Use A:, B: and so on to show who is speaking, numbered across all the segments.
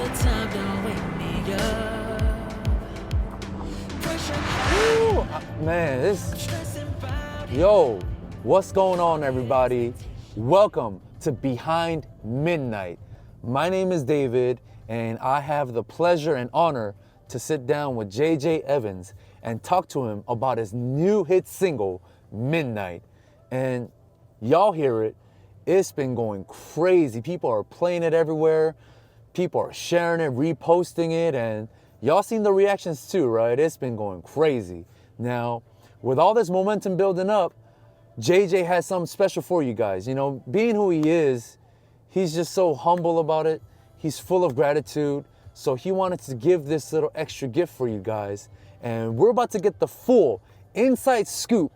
A: time, don't wake me up.
B: Ooh, man, yo, what's going on, everybody? Welcome to Behind Midnight. My name is David, and I have the pleasure and honor to sit down with JJ Evans and talk to him about his new hit single, Midnight. And y'all hear it, it's been going crazy. People are playing it everywhere. People are sharing it, reposting it, and y'all seen the reactions too, right? It's been going crazy. Now, with all this momentum building up, JJ has something special for you guys. You know, being who he is, he's just so humble about it. He's full of gratitude. So he wanted to give this little extra gift for you guys. And we're about to get the full inside scoop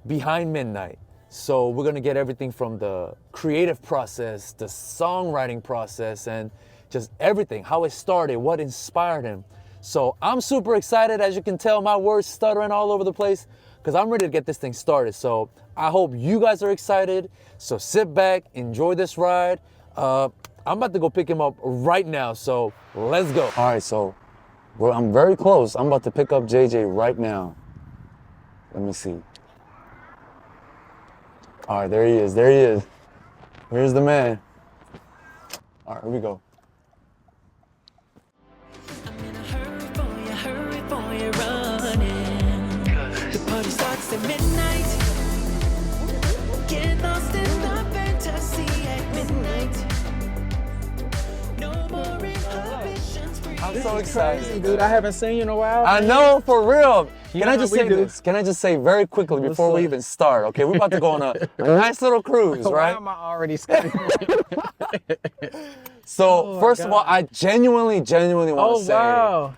B: behind Midnight. So we're gonna get everything from the creative process, the songwriting process, and just everything, how it started, what inspired him. So I'm super excited. As you can tell, my words stuttering all over the place because I'm ready to get this thing started. So I hope you guys are excited. So sit back, enjoy this ride. I'm about to go pick him up right now, so let's go. All right, so I'm very close. I'm about to pick up JJ right now. Let me see. All right, there he is, there he is. Here's the man. All right, here we go.
A: I'm in a hurry for you, running. The party starts at midnight. Get lost in the fantasy at midnight. No more inhibitions.
B: I'm so excited.
C: Dude, I haven't seen you in a while.
B: I know, for real.
C: You
B: Can I
C: know
B: just
C: how
B: say
C: we do.
B: this? Can I just say very quickly before we
C: up?
B: even start, okay? We're about to go on a nice little cruise,
C: Why
B: right?
C: am I already screaming?
B: So, first of all, I genuinely want to say,
C: wow.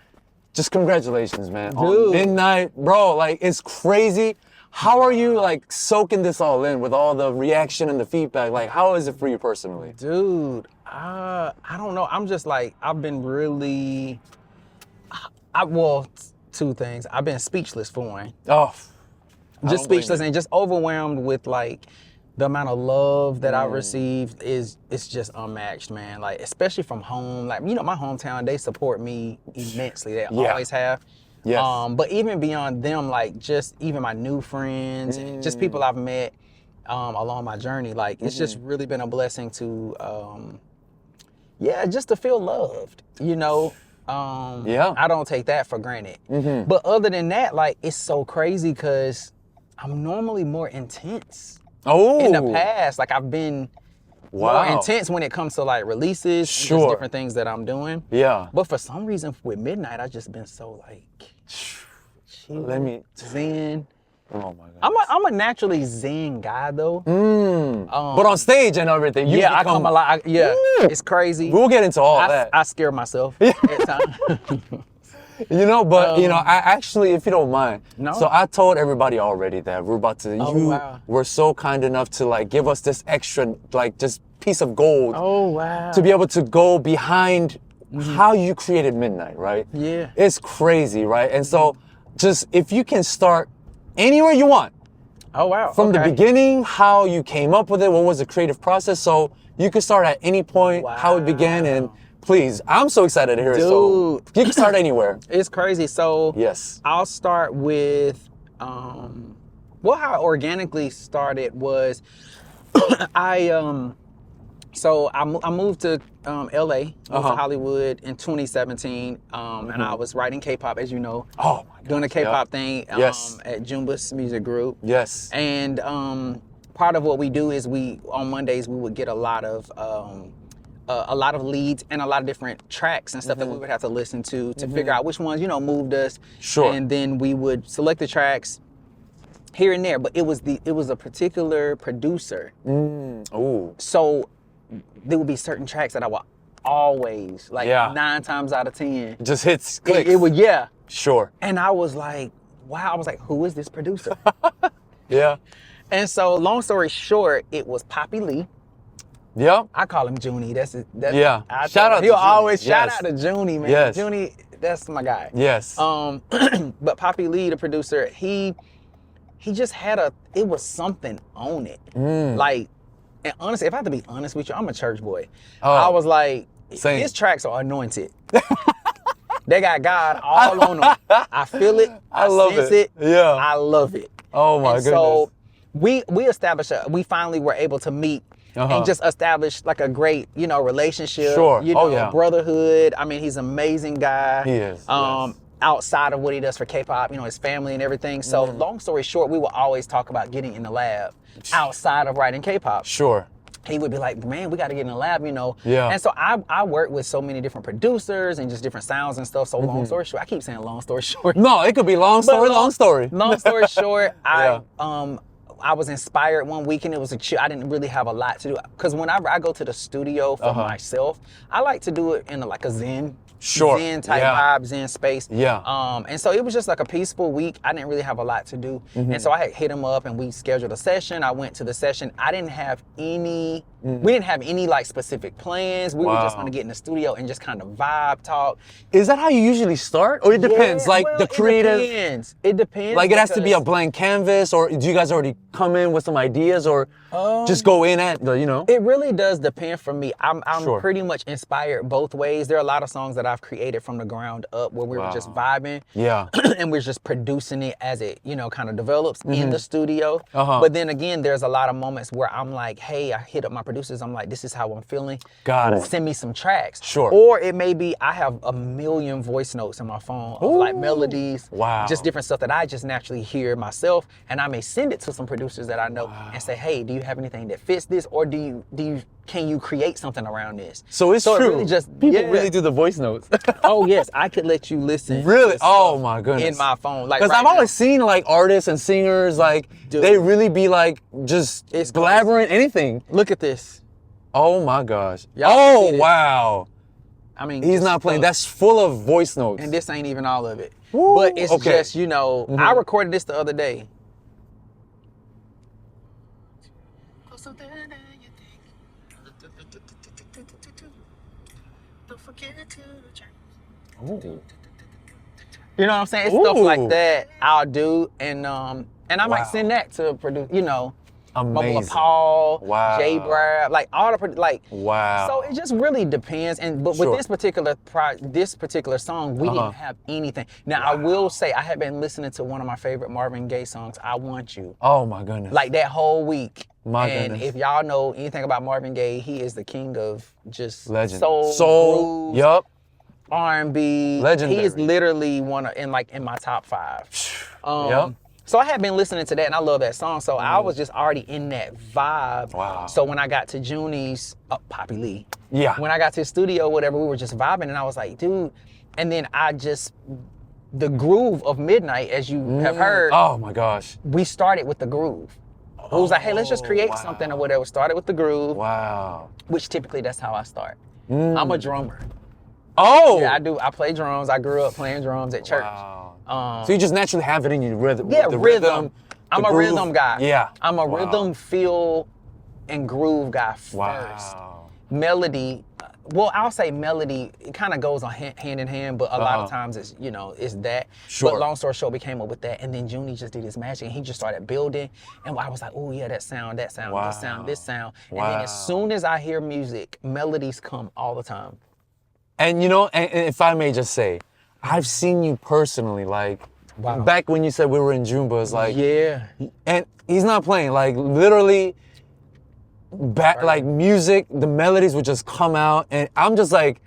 B: just congratulations, man. On
C: Dude.
B: Midnight, bro, like, it's crazy. How are you, like, soaking this all in with all the reaction and the feedback? Like, how is it for you personally?
C: Dude, I don't know. I'm just like, I've been really, two things. I've been speechless for one.
B: Oh,
C: Just speechless and just overwhelmed with like the amount of love that I received it's just unmatched, man. Like, especially from home. Like, you know, my hometown, they support me immensely. They always have.
B: Yes.
C: But even beyond them, like just even my new friends, and just people I've met along my journey, like it's just really been a blessing to just to feel loved, you know. I don't take that for granted. But other than that, like, it's so crazy because I'm normally more intense. In the past, like I've been more intense when it comes to like releases, and just different things that I'm doing.
B: Yeah.
C: But for some reason with Midnight, I've just been so like chill, zen.
B: Oh my God.
C: I'm a naturally zen guy though.
B: But on stage and everything,
C: I come alive. It's crazy.
B: We'll get into all that.
C: I scare myself at times.
B: You know, but you know, I actually, if you don't mind,
C: No.
B: so I told everybody already that we're about to, you
C: wow.
B: were so kind enough to like give us this extra, like just piece of gold
C: Oh wow.
B: to be able to go behind how you created Midnight, right?
C: Yeah.
B: It's crazy, right? And so just, if you can start anywhere you want,
C: Oh wow.
B: from the beginning, how you came up with it, what was the creative process, so you can start at any point, how it began, and please, I'm so excited to hear it, so you can start anywhere.
C: It's crazy. So
B: Yes.
C: I'll start with how it organically started was I moved to LA, moved to Hollywood in 2017, and I was writing K-pop, as you know.
B: Oh my God.
C: Doing the K-pop thing
B: Yes.
C: at Jumbus Music Group.
B: Yes.
C: And part of what we do is on Mondays we would get a lot of leads and a lot of different tracks and stuff that we would have to listen to figure out which ones, you know, moved us.
B: Sure.
C: And then we would select the tracks here and there, but it was a particular producer.
B: Ooh.
C: So there would be certain tracks that I would always, like 9 times out of 10.
B: Just hits, clicks.
C: It would, yeah.
B: Sure.
C: And I was like, wow, I was like, who is this producer?
B: Yeah.
C: And so long story short, it was Poppy Lee.
B: Yep.
C: I call him Junie. That's
B: Yeah. Shout out to
C: He'll
B: Junie.
C: always shout
B: Yes.
C: out to Junie, man.
B: Yes.
C: Junie, that's my guy.
B: Yes.
C: But Poppy Lee, the producer, he just had it was something on it. Like, and honestly, if I have to be honest with you, I'm a church boy.
B: Oh.
C: I was like,
B: Same.
C: His tracks are anointed. They got God all on them. I feel it. I
B: love
C: sense
B: it. Yeah.
C: I love it.
B: Oh my goodness.
C: So we established, we finally were able to meet and just establish like a great, relationship.
B: Sure.
C: Brotherhood. I mean, he's an amazing guy.
B: He is. Yes.
C: Outside of what he does for K-pop, his family and everything. So long story short, we will always talk about getting in the lab outside of writing K-pop.
B: Sure.
C: He would be like, man, we got to get in the lab,
B: Yeah.
C: And so I work with so many different producers and just different sounds and stuff. So long story short, I keep saying long story short.
B: No, it could be long story, long story.
C: Long story short, I was inspired one weekend. It was I didn't really have a lot to do. Because whenever I go to the studio for myself, I like to do it in a Zen. Zen type vibe, Zen space.
B: Yeah.
C: And so it was just like a peaceful week. I didn't really have a lot to do. And so I had hit him up and we scheduled a session. I went to the session. I didn't have any, we didn't have any like specific plans. We were just gonna get in the studio and just kind of vibe talk.
B: Is that how you usually start? Or it depends, the creative?
C: It depends. It depends.
B: Like it has to be a blank canvas, or do you guys already come in with some ideas, or just go in at
C: It really does depend for me. I'm
B: Sure.
C: pretty much inspired both ways. There are a lot of songs that I've created from the ground up where we were just vibing.
B: Yeah.
C: And we're just producing it as it, kind of develops in the studio. But then again, there's a lot of moments where I'm like, hey, I hit up my producers. I'm like, this is how I'm feeling.
B: Got it.
C: Send me some tracks.
B: Sure.
C: Or it may be I have a million voice notes in my phone of like melodies.
B: Wow.
C: Just different stuff that I just naturally hear myself. And I may send it to some producers that I know and say, hey, do you have anything that fits this? Or can you create something around this?
B: So it's true.
C: It really
B: People really do the voice notes.
C: Oh yes, I could let you listen.
B: Really? Oh my goodness.
C: In my phone, like
B: because I've always seen like artists and singers they really be like just blabbering anything.
C: Look at this.
B: Oh my gosh.
C: Y'all see this.
B: Wow.
C: I mean,
B: he's not playing. That's full of voice notes.
C: And this ain't even all of it.
B: Woo.
C: But it's just I recorded this the other day.
B: Ooh.
C: You know what I'm saying? It's stuff like that I'll do, and I might send that to produce.
B: Amazing.
C: Paul,
B: Wow.
C: Jay Brad, like all the
B: Wow.
C: So it just really depends. But with this particular song, we didn't have anything. Now I will say I had been listening to one of my favorite Marvin Gaye songs, "I Want You."
B: Oh my goodness.
C: Like that whole week.
B: My
C: and
B: goodness.
C: if y'all know anything about Marvin Gaye, he is the king of just
B: legend.
C: soul, grooves,
B: Yup.
C: R&B.
B: Legendary.
C: He is literally in my top 5.
B: Yep.
C: So I had been listening to that and I love that song. So I was just already in that vibe.
B: Wow.
C: So when I got to Junie's, Poppy Lee.
B: Yeah.
C: When I got to the studio, whatever, we were just vibing and I was like, dude. And then the groove of Midnight, as you have heard.
B: Oh my gosh.
C: We started with the groove. It was like, hey, let's just create something or whatever. Started with the groove.
B: Wow.
C: Which typically that's how I start. I'm a drummer.
B: Oh.
C: Yeah, I play drums. I grew up playing drums at church.
B: Wow. So you just naturally have it in you, rhythm.
C: Yeah,
B: the
C: rhythm. I'm a
B: groove.
C: rhythm guy.
B: Yeah.
C: I'm a rhythm, feel, and groove guy first.
B: Wow.
C: Melody, well, I'll say melody, it kind of goes on hand in hand, but a lot of times it's, it's that.
B: Sure.
C: But long story short, we came up with that, and then Junie just did his magic, and he just started building, and I was like, oh yeah, that sound, this sound. And then as soon as I hear music, melodies come all the time.
B: And and if I may just say, I've seen you personally, back when you said we were in Jumbas,
C: yeah.
B: And he's not playing, literally, music, the melodies would just come out, and I'm just like,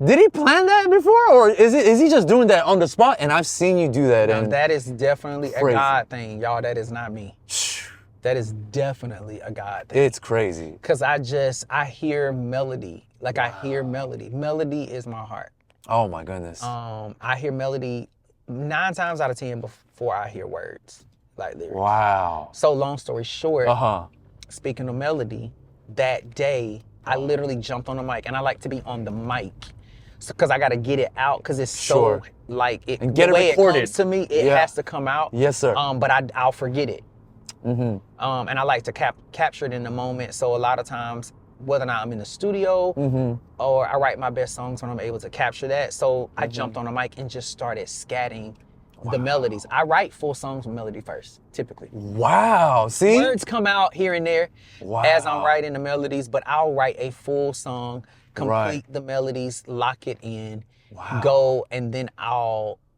B: did he plan that before, or is he just doing that on the spot? And I've seen you do that, and
C: that is definitely
B: crazy.
C: A God thing, y'all. That is not me. That is definitely a God thing.
B: It's crazy.
C: Cause I hear melody. I hear melody. Melody is my heart.
B: Oh my goodness.
C: I hear melody 9 times out of 10 before I hear words, lyrics.
B: Wow.
C: So long story short,
B: speaking
C: of melody, that day I literally jumped on the mic, and I like to be on the mic, cause I gotta get it out, cause it's so
B: and get
C: the way
B: it recorded.
C: It comes to me, it has to come out.
B: Yes, sir.
C: But I'll forget it. And I like to capture it in the moment. So a lot of times, whether or not I'm in the studio or I write my best songs when I'm able to capture that. So I jumped on the mic and just started scatting the melodies. I write full songs with melody first, typically.
B: Wow. See?
C: Words come out here and there
B: Wow.
C: as I'm writing the melodies, but I'll write a full song, complete the melodies, lock it in, go, and then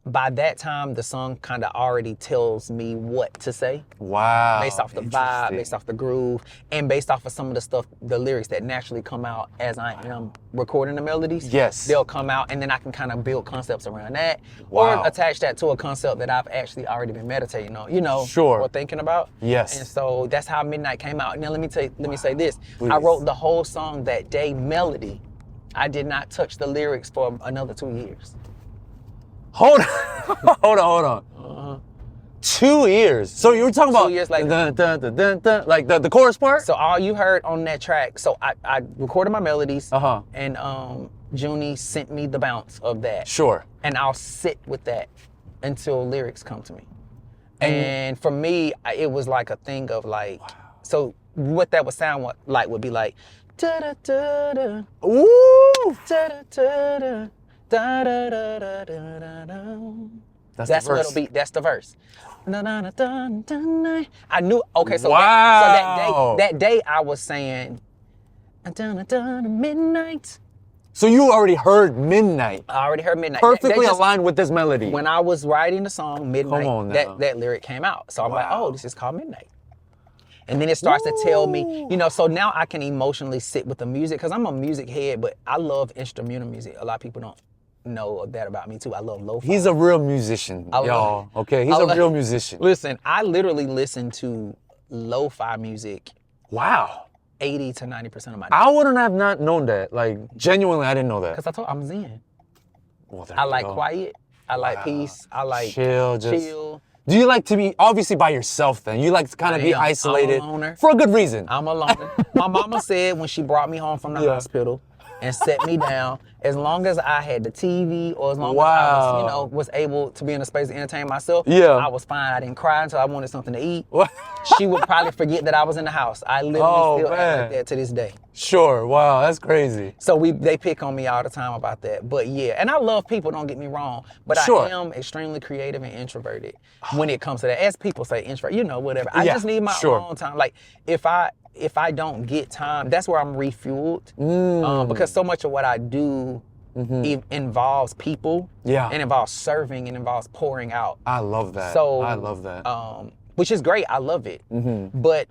C: by that time, the song kind of already tells me what to say.
B: Wow.
C: Based off the vibe, based off the groove, and based off of some of the stuff, the lyrics that naturally come out as I am recording the melodies.
B: Yes.
C: They'll come out, and then I can kind of build concepts around that, or attach that to a concept that I've actually already been meditating on, or thinking about.
B: Yes.
C: And so that's how Midnight came out. Now let me say this. Please. I wrote the whole song that day, melody. I did not touch the lyrics for another 2 years.
B: Hold on. 2 years. So you were talking about
C: 2 years later.
B: Like the chorus part?
C: So all you heard on that track, so I recorded my melodies, and Junie sent me the bounce of that.
B: Sure.
C: And I'll sit with that until lyrics come to me. And for me, it was like a thing of like, so what that would sound like would be like, da-da-da-da,
B: ooh,
C: da-da-da-da. Da, da, da, da, da, da, da. That's what it'll be. That's the verse. Da, da, da, da, da. I knew. Okay, so that day I was saying, da, da, da, midnight.
B: So you already heard Midnight.
C: I already heard Midnight.
B: Perfectly aligned with this melody.
C: When I was writing the song Midnight,
B: come on now.
C: that lyric came out. So I'm like, oh, this is called Midnight. And then it starts to tell me, so now I can emotionally sit with the music because I'm a music head, but I love instrumental music. A lot of people don't know that about me too. I love lo-fi.
B: He's a real musician, y'all. Okay, he's a real musician.
C: Listen, I literally listen to lo-fi music.
B: Wow.
C: 80 to 90% of my day.
B: I wouldn't have not known that. Like, genuinely, I didn't know that.
C: Because I'm zen.
B: Well,
C: I like quiet. I like peace. I like
B: chill. Do you like to be obviously by yourself then? You like to kind of be isolated
C: I'm a loner.
B: For a good reason.
C: I'm a loner. My mama said when she brought me home from the hospital and set me down, as long as I had the TV or as long as I was, was able to be in a space to entertain myself, I was fine. I didn't cry until I wanted something to eat. She would probably forget that I was in the house. I literally still act like that to this day.
B: Sure. Wow, that's crazy.
C: So they pick on me all the time about that. But yeah, and I love people, don't get me wrong, but I am extremely creative and introverted when it comes to that. As people say, introvert, whatever. I just need my own time. Like if I don't get time, that's where I'm refueled. Because so much of what I do involves people. Yeah. And involves serving and involves pouring out.
B: I love that.
C: So
B: I love that.
C: Which is great. I love it. But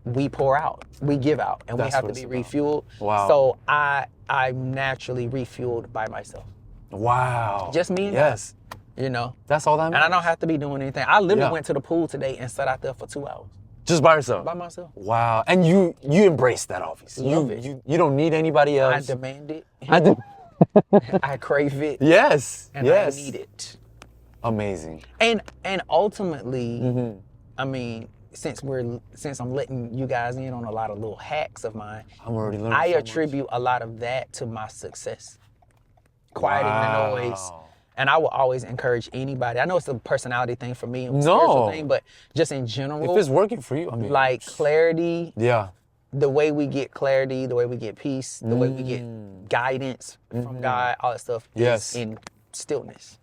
C: we pour out, we give out, and we have to be refueled. Wow. So I'm naturally refueled by myself.
B: Wow.
C: Just me and God.
B: That's all that matters.
C: And I don't have to be doing anything. I literally went to the pool today and sat out there for 2 hours.
B: Just by yourself?
C: By myself.
B: Wow. And you embrace that, obviously.
C: Love it.
B: You don't need anybody else.
C: I demand it. I crave it.
B: Yes.
C: And I need it.
B: Amazing.
C: And ultimately, I mean, since I'm letting you guys in on a lot of little hacks of mine,
B: I'm already learning.
C: I attribute a lot of that to my success. Quieting the noise. And I will always encourage anybody. I know it's a personality thing for me, and a spiritual thing, but just in general.
B: If it's working for you, I mean.
C: Like clarity.
B: Yeah.
C: The way we get clarity, the way we get peace, the way we get guidance from God, all that stuff is in stillness.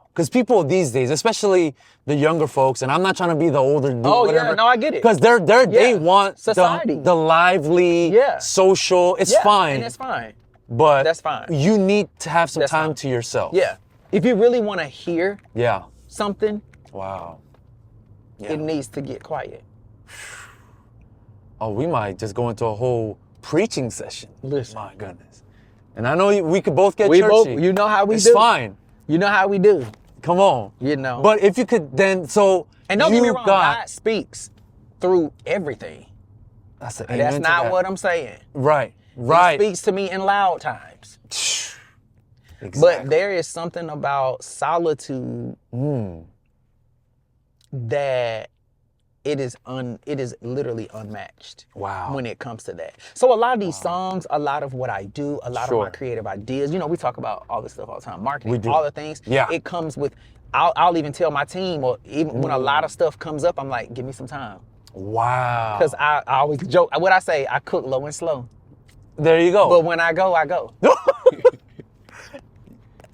B: Because people these days, especially the younger folks, and I'm not trying to be the older dude, whatever.
C: Yeah, no, I get it.
B: Because they want
C: society,
B: the lively, social. It's fine.
C: And it's fine.
B: But
C: that's fine.
B: You need to have some time to yourself.
C: Yeah. If you really want to hear something,
B: it
C: needs to get quiet.
B: Oh, we might just go into a whole preaching session.
C: Listen.
B: My goodness. And I know we could both get churchy.
C: You know how we do.
B: It's fine.
C: You know how we do.
B: Come on. But if you could then,
C: and don't get me wrong, God speaks through everything.
B: That's
C: not what I'm saying.
B: Right.
C: He speaks to me in loud times.
B: Exactly.
C: But there is something about solitude that it is literally unmatched.
B: Wow.
C: When it comes to that. So a lot of these songs, a lot of what I do, a lot of my creative ideas, we talk about all this stuff all the time, marketing, all the things. Yeah. It comes with, I'll even tell my team, or even when a lot of stuff comes up, I'm like, give me some time.
B: Wow.
C: Because I always joke, what I say, I cook low and slow.
B: There you go.
C: But when I go, I go.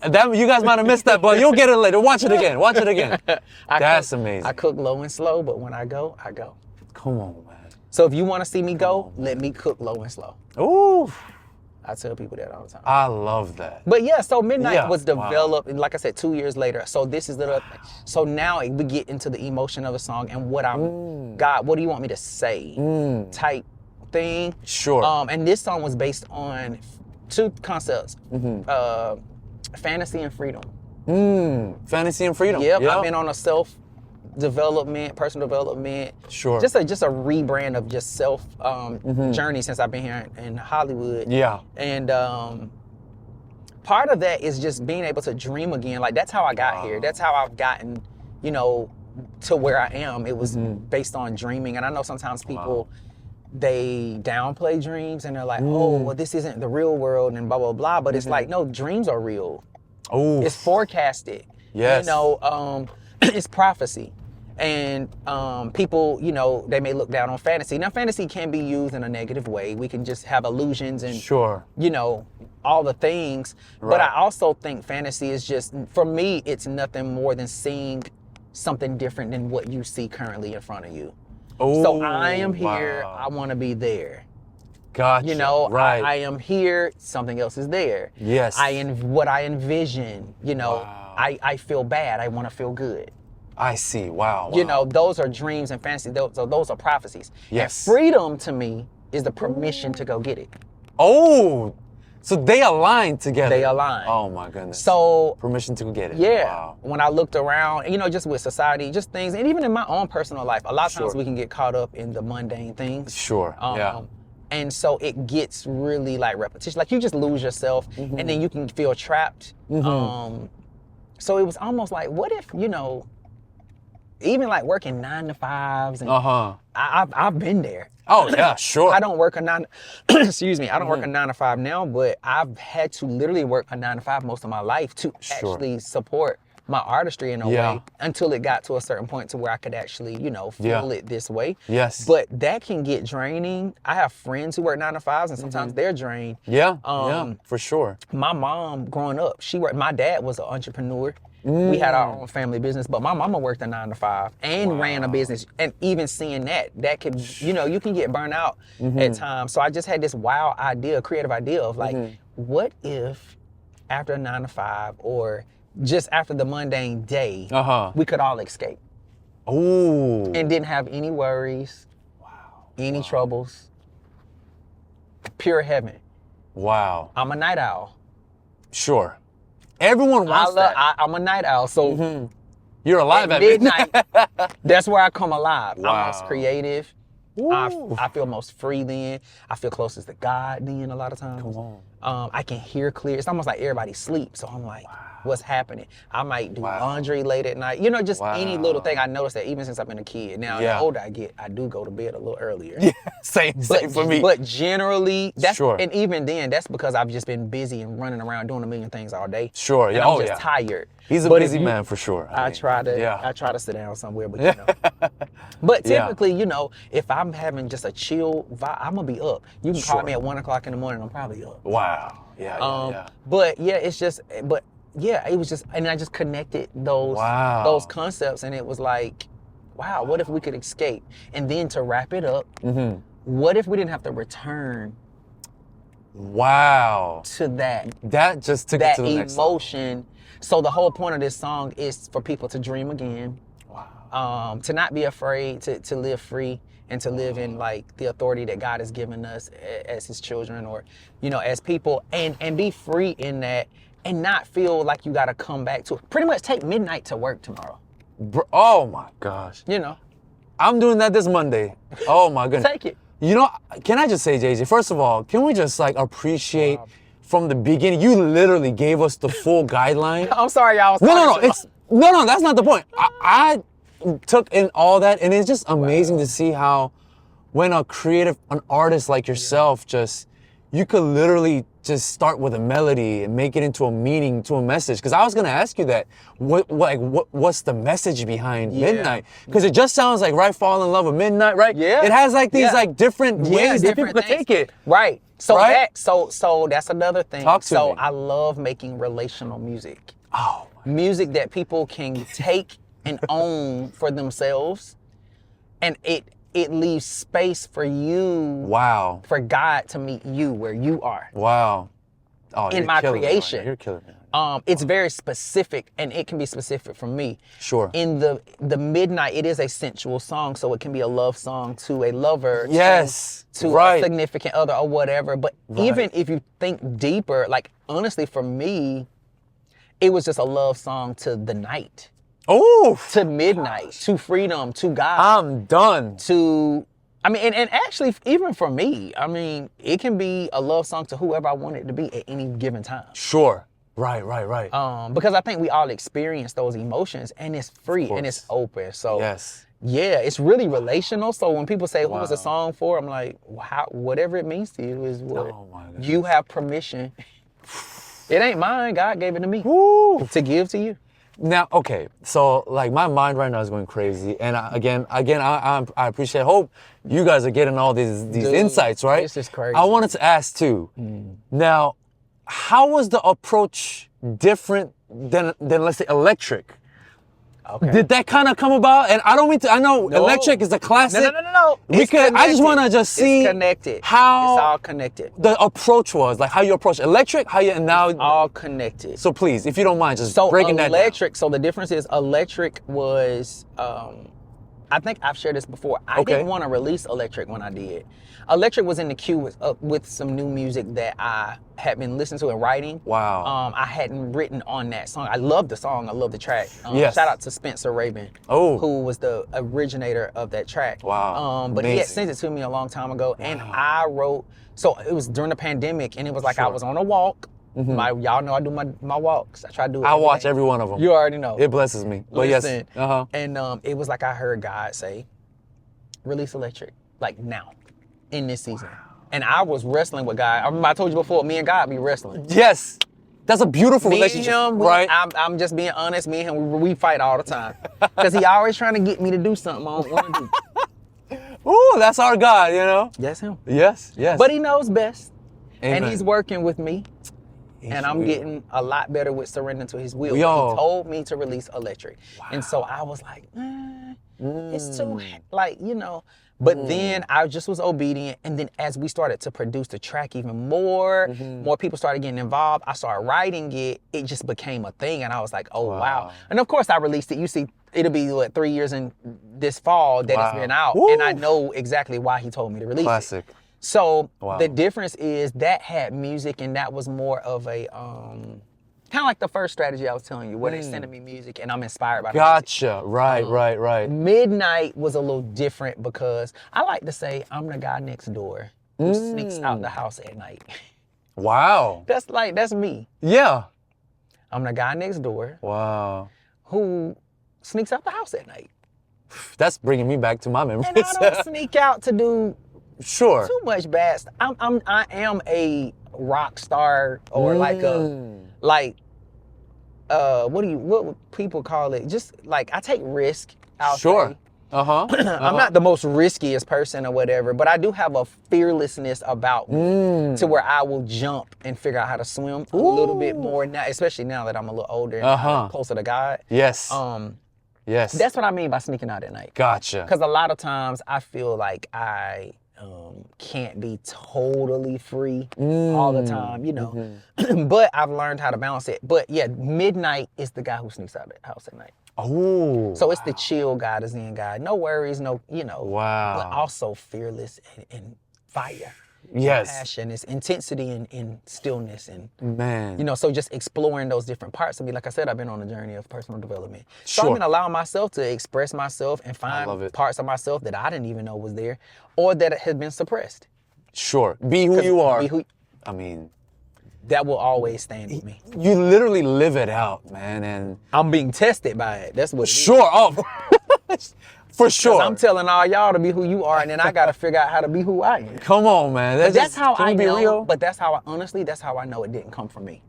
B: That you guys might have missed that, but you'll get it later. Watch it again. Watch it again. That's amazing.
C: I cook low and slow, but when I go, I go.
B: Come on, man.
C: So if you want to see me go, let me cook low and slow.
B: Ooh.
C: I tell people that all the time.
B: I love that.
C: But yeah, so Midnight was developed, and like I said, 2 years later. So this is the, so now we get into the emotion of the song and what I'm, God, what do you want me to say? Type thing.
B: Sure.
C: And this song was based on two concepts, fantasy and freedom.
B: Fantasy and freedom.
C: Yep. I've been on a self-development, personal development.
B: Sure.
C: Just a rebrand of just self journey since I've been here in Hollywood.
B: Yeah.
C: And part of that is just being able to dream again. Like that's how I got here. That's how I've gotten, you know, to where I am. It was based on dreaming. And I know sometimes people, they downplay dreams and they're like, oh, well, this isn't the real world and blah, blah, blah. But it's like, no, dreams are real.
B: Oh.
C: It's forecasted.
B: Yes.
C: You know, it's prophecy. And people, you know, they may look down on fantasy. Now, fantasy can be used in a negative way. We can just have illusions and, you know, all the things. Right. But I also think fantasy is just, for me, it's nothing more than seeing something different than what you see currently in front of you. Oh, so I am here. I want to be there.
B: Gotcha.
C: You know,
B: right.
C: I am here. Something else is there.
B: Yes.
C: What I envision, you know, I feel bad. I want to feel good.
B: I see. Wow.
C: You know, those are dreams and fantasy. Those are prophecies.
B: Yes.
C: And freedom to me is the permission to go get it.
B: Oh, so they align together.
C: They align.
B: Oh my goodness.
C: So
B: permission to go get it.
C: Yeah.
B: Wow.
C: When I looked around, you know, just with society, just things, and even in my own personal life, a lot of times we can get caught up in the mundane things.
B: Sure. Yeah.
C: And so it gets really like repetition. Like you just lose yourself, and then you can feel trapped. So it was almost like, what if, you know, even like working 9 to 5s, and I've been there.
B: Oh yeah, sure.
C: I don't work a excuse me, I don't work a 9 to 5 now, but I've had to literally work a 9 to 5 most of my life to actually support my artistry in a way until it got to a certain point to where I could actually, you know, feel it this way.
B: Yes.
C: But that can get draining. I have friends who work 9 to 5s and sometimes they're drained.
B: Yeah, yeah, for sure.
C: My mom growing up, my dad was an entrepreneur. We had our own family business, but my mama worked a 9 to 5 and ran a business. And even seeing that could, you know, you can get burnt out at times. So I just had this wild idea, creative idea of like, what if after a 9 to 5 or just after the mundane day, we could all escape.
B: Oh.
C: And didn't have any worries, any troubles, pure heaven. Wow. I'm a night owl.
B: Sure. Everyone wants that.
C: I'm a night owl, so
B: you're alive at
C: midnight. That's where I come alive. I'm most creative. I feel most free then. I feel closest to God then a lot of times. Come on. I can hear clear. It's almost like everybody sleeps, so I'm like, what's happening? I might do laundry late at night. You know, just any little thing. I noticed that even since I've been a kid. Now, the older I get, I do go to bed a little earlier.
B: Yeah, same for me.
C: But generally, that's, and even then, that's because I've just been busy and running around doing a million things all day.
B: Sure, yeah.
C: And I'm just tired.
B: He's a busy man for sure.
C: I try to sit down somewhere, but you know. But typically, you know, if I'm having just a chill vibe, I'm gonna be up. You can call me at 1 o'clock in the morning, I'm probably up.
B: Wow. Yeah.
C: But yeah, it's just, yeah, it was just, and I just connected those concepts, and it was like, wow, what if we could escape? And then to wrap it up, what if we didn't have to return?
B: Wow.
C: To that.
B: That just took it to the next level.
C: Emotion. So the whole point of this song is for people to dream again. Wow. To not be afraid, to live free, and to live in like the authority that God has given us as his children, or, you know, as people, and be free in that, and not feel like you got to come back to it. Pretty much take midnight to work tomorrow.
B: Oh my gosh.
C: You know.
B: I'm doing that this Monday. Oh my goodness.
C: Take it.
B: You know, can I just say, JJ, first of all, can we just like appreciate from the beginning, you literally gave us the full guideline.
C: I'm sorry, y'all.
B: No, that's not the point. I took in all that, and it's just amazing to see how when an artist like yourself, you could literally just start with a melody and make it into a meaning, to a message. Because I was gonna ask you that, what's the message behind Midnight? Because it just sounds like, fall in love with Midnight, right?
C: Yeah.
B: It has like these like different ways that people could take it.
C: Right. So
B: right?
C: so that's another thing.
B: Talk to me.
C: I love making relational music.
B: Oh,
C: Music that people can take and own for themselves, and it leaves space for you.
B: wow.
C: For God to meet you where you are.
B: Wow. Oh,
C: In my creation.
B: You're killing me.
C: It's very specific, and it can be specific for me.
B: Sure.
C: In the midnight, it is a sensual song, so it can be a love song to a lover,
B: Yes.
C: to
B: right.
C: a significant other or whatever. But
B: Right.
C: even if you think deeper, like honestly, for me, it was just a love song to the night,
B: Oh,
C: to midnight, to freedom, to God,
B: I'm done.
C: to. I mean, and actually, even for me, I mean, it can be a love song to whoever I want it to be at any given time.
B: Sure. Right.
C: Because I think we all experience those emotions, and it's free and it's open. So
B: Yes.
C: yeah, it's really relational. So when people say, "Who was the
B: Wow.
C: song for?" I'm like, whatever it means to you is what
B: Oh my goodness.
C: you have permission. It ain't mine. God gave it to me
B: Woo.
C: to give to you.
B: Now, okay, so like my mind right now is going crazy, and I appreciate. Hope you guys are getting all these
C: Dude,
B: insights, right?
C: this is crazy.
B: I wanted to ask too. Now, how was the approach different than let's say electric?
C: Okay.
B: Did that kind of come about? And I don't mean to. I know
C: No.
B: electric is a classic.
C: No.
B: We
C: It's
B: could. I just
C: connected.
B: want to just see
C: It's connected.
B: how
C: It's all connected.
B: the approach was, like how you approach electric, how you and now.
C: All connected.
B: So please, if you don't mind, just
C: So
B: breaking that down.
C: electric, so the difference is electric was, I think I've shared this before. I
B: Okay.
C: didn't want to release electric when I did. Electric was in the queue with some new music that I had been listening to and writing.
B: Wow.
C: I hadn't written on that song. I love the song. I love the track.
B: Yes.
C: Shout out to Spencer Rabin,
B: Oh.
C: who was the originator of that track.
B: Wow.
C: But he had
B: Amazing.
C: sent it to me a long time ago, and I wrote. So it was during the pandemic, and it was like I
B: Sure.
C: was on a walk. Y'all know I do my walks. I try to do it.
B: I
C: every
B: watch
C: day.
B: every one of them.
C: You already know.
B: It blesses me. But
C: Listen,
B: yes.
C: And it was like I heard God say, release electric, like now, in this season. And I was wrestling with God. I remember I told you before, me and God be wrestling.
B: Yes. That's a beautiful
C: Me and
B: relationship,
C: him,
B: right?
C: I'm just being honest, me and him, we fight all the time. Because he always trying to get me to do something I don't want to do.
B: Ooh, that's our God, you know?
C: That's him.
B: Yes.
C: But he knows best.
B: Amen.
C: And he's working with me.
B: He
C: And
B: sure
C: I'm
B: is.
C: getting a lot better with surrendering to his will.
B: Yo.
C: He told me to release electric. And so I was like, it's too, like, you know. But then I just was obedient. And then as we started to produce the track even more, more people started getting involved. I started writing it. It just became a thing. And I was like, oh, wow. And of course I released it. You see, it'll be, 3 years in this fall that it's been out.
B: Woo.
C: And I know exactly why he told me to release it.
B: Classic.
C: So
B: Wow.
C: the difference is that had music, and that was more of a kind of like the first strategy I was telling you, where they're sending me music and I'm inspired by the music.
B: Gotcha. Right.
C: Midnight was a little different because I like to say I'm the guy next door who sneaks out the house at night.
B: Wow.
C: That's me.
B: Yeah.
C: I'm the guy next door
B: Wow.
C: who sneaks out the house at night.
B: That's bringing me back to my memories.
C: And I don't sneak out to do
B: Sure.
C: too much bad stuff. I am a rock star, or like what would people call it? Just like I take risk. I'll
B: Sure.
C: say.
B: Uh-huh.
C: I'm not the most riskiest person or whatever, but I do have a fearlessness about me to where I will jump and figure out how to swim a little bit more now, especially now that I'm a little older and I'm closer to God.
B: Yes. Yes.
C: That's what I mean by sneaking out at night.
B: Gotcha.
C: Because a lot of times I feel like I can't be totally free all the time, you know. But I've learned how to balance it. But yeah, midnight is the guy who sneaks out of the house at night.
B: Oh.
C: So it's the chill guy, the zen guy. No worries, no, you know.
B: Wow.
C: But also fearless and fire.
B: Yes.
C: And passion, it's intensity and stillness and
B: Man.
C: you know, so just exploring those different parts of me. Like I said, I've been on a journey of personal development. So
B: Sure.
C: I've been allowing myself to express myself and
B: love
C: find
B: it.
C: parts of myself that I didn't even know was there or that had been suppressed.
B: Sure. Be who you are.
C: Be who-
B: I mean,
C: that will always stand with me.
B: you literally live it out, man. And
C: I'm being tested by it. That's what it is.
B: sure. Oh, for
C: 'Cause
B: sure.
C: I'm telling all y'all to be who you are, and then I got to figure out how to be who I am.
B: Come on, man.
C: But that's how
B: can
C: I
B: you be
C: know.
B: real?
C: But that's how that's how I know it didn't come from me.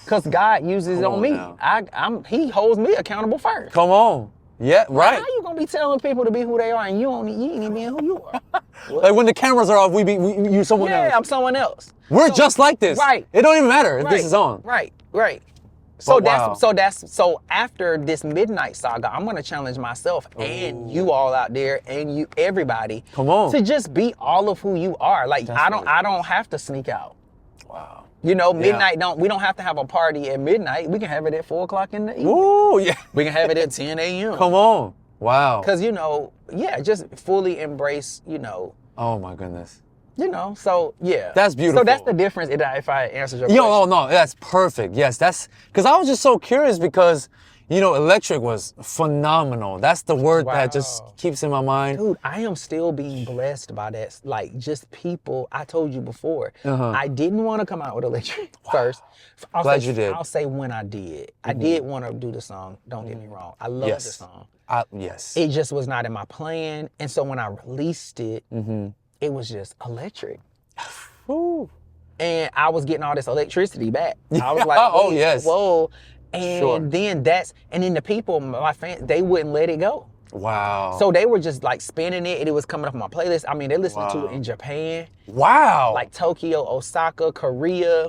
C: Because God uses it
B: Come
C: on
B: on
C: me.
B: now.
C: He holds me accountable first.
B: Come on. Yeah, right.
C: How you gonna be telling people to be who they are and you ain't even being who you are?
B: Like when the cameras are off, you someone else.
C: Yeah, I'm someone else.
B: We're just like this.
C: Right.
B: It don't even matter if this is on.
C: Right.
B: Wow.
C: So after this midnight saga, I'm gonna challenge myself and you all out there and you everybody.
B: Come on.
C: To just be all of who you are. Like I don't have to sneak out. Wow. You know, midnight we don't have to have a party at midnight. We can have it at 4 o'clock in the evening.
B: Ooh, yeah.
C: We can have it at 10 a.m.
B: Come on. Wow.
C: Cause just fully embrace,
B: Oh my goodness.
C: So yeah.
B: That's beautiful.
C: So that's the difference if I answered your question.
B: Oh no, that's perfect. Yes, that's because I was just so curious because, Electric was phenomenal. That's the word that just keeps in my mind.
C: Dude, I am still being blessed by that. Like just people, I told you before, I didn't want to come out with Electric first.
B: Glad you did.
C: I'll say when I did. I did want to do the song, don't get me wrong. I love the song.
B: Yes.
C: It just was not in my plan. And so when I released it, it was just electric.
B: Ooh.
C: And I was getting all this electricity back. I was like,
B: oh yes.
C: Whoa. And then the people, my fans, they wouldn't let it go.
B: Wow.
C: So they were just like spinning it and it was coming up on my playlist. I mean, they listened to it in Japan.
B: Wow.
C: Like Tokyo, Osaka, Korea,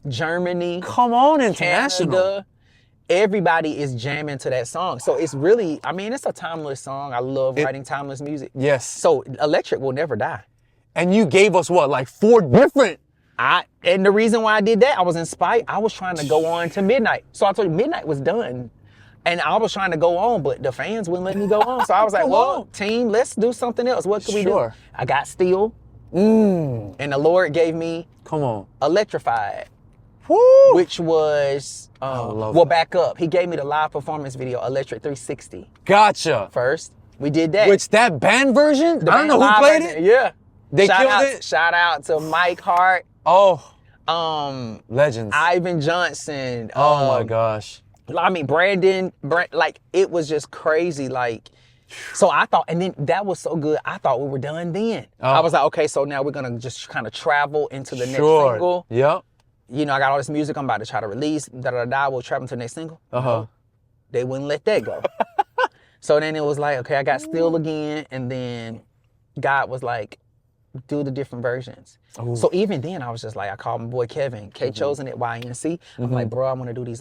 C: Germany.
B: Come on, international.
C: Canada. Everybody is jamming to that song. So it's really, it's a timeless song. I love writing timeless music.
B: Yes.
C: So Electric will never die.
B: And you gave us what, like 4 different?
C: And the reason why I did that, I was inspired. I was trying to go on to Midnight. So I told you Midnight was done. And I was trying to go on, but the fans wouldn't let me go on. So I was like, well, team, let's do something else. What can we do? I got Steel. And the Lord gave me Electrified.
B: Woo!
C: Which was, back up. He gave me the live performance video, Electric 360.
B: Gotcha.
C: First, we did that.
B: Which that band version? I don't know who played it.
C: Yeah.
B: They killed it?
C: Shout out to Mike Hart.
B: Oh. Legends.
C: Ivan Johnson.
B: Oh my gosh.
C: Brandon, like it was just crazy. Like, so I thought, and then that was so good. I thought we were done then. I was like, okay, so now we're gonna just kind of travel into the next single.
B: Yep.
C: I got all this music I'm about to try to release. We'll travel to the next single. No, they wouldn't let that go. So then it was like, okay, I got Still again, and then God was like, do the different versions. Ooh. So even then, I was just like, I called my boy Kevin, K Chosen at YNC. I'm like, bro, I want to do these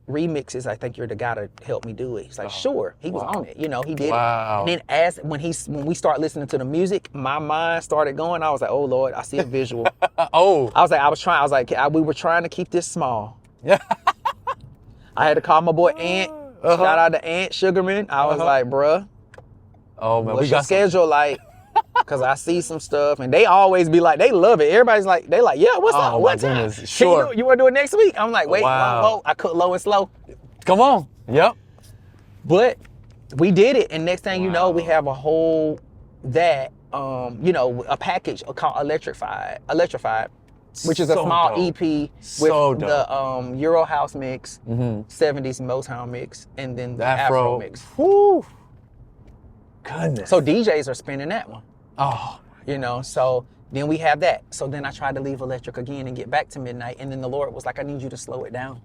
C: remixes. I think you're the guy to help me do it. He's like, sure. He was on it. He did it. And then when we start listening to the music, my mind started going. I was like, oh Lord, I see a visual. We were trying to keep this small. Yeah. I had to call my boy Ant. Shout out to Ant Sugarman. I was like, bruh.
B: Oh man,
C: what's your schedule like? Cause I see some stuff, and they always be like, they love it. Everybody's like, yeah, what's up? What time?
B: Sure.
C: You want to do it next week? I'm like, wait, low. I cook low and slow.
B: Come on. Yep.
C: But we did it, and next thing you know, we have a whole a package called Electrified, which is a small EP with the Euro house mix, 70s Motown mix, and then the Afro mix.
B: Woo. Goodness.
C: So DJs are spinning that one.
B: Oh.
C: So then we have that. So then I tried to leave Electric again and get back to Midnight, and then the Lord was like, I need you to slow it down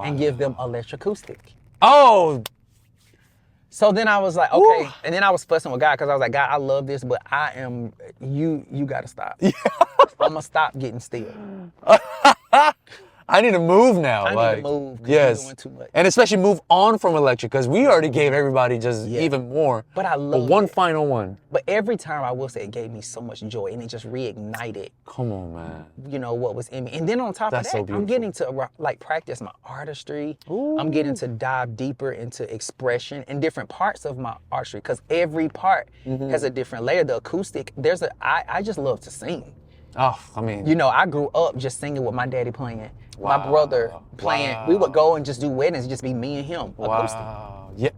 C: and give them Electroacoustic.
B: Oh.
C: So then I was like, okay. Ooh. And then I was fussing with God because I was like, God, I love this, but you got to stop. Yeah. I'm going to stop getting still.
B: I need to move now.
C: I need to move.
B: Yes.
C: I'm doing too much.
B: And especially move on from Electric because we already gave everybody just even more.
C: But I love
B: one final one.
C: But every time I will say it gave me so much joy and it just reignited.
B: Come on, man.
C: What was in me. And then on top of that, I'm getting to practice my artistry.
B: Ooh.
C: I'm getting to dive deeper into expression in different parts of my artistry because every part has a different layer. The acoustic, I just love to sing.
B: Oh, I mean.
C: I grew up just singing with my daddy playing. Wow. My brother playing. Wow. We would go and just do weddings and just be me and him. Acoustic.
B: Wow. Yeah.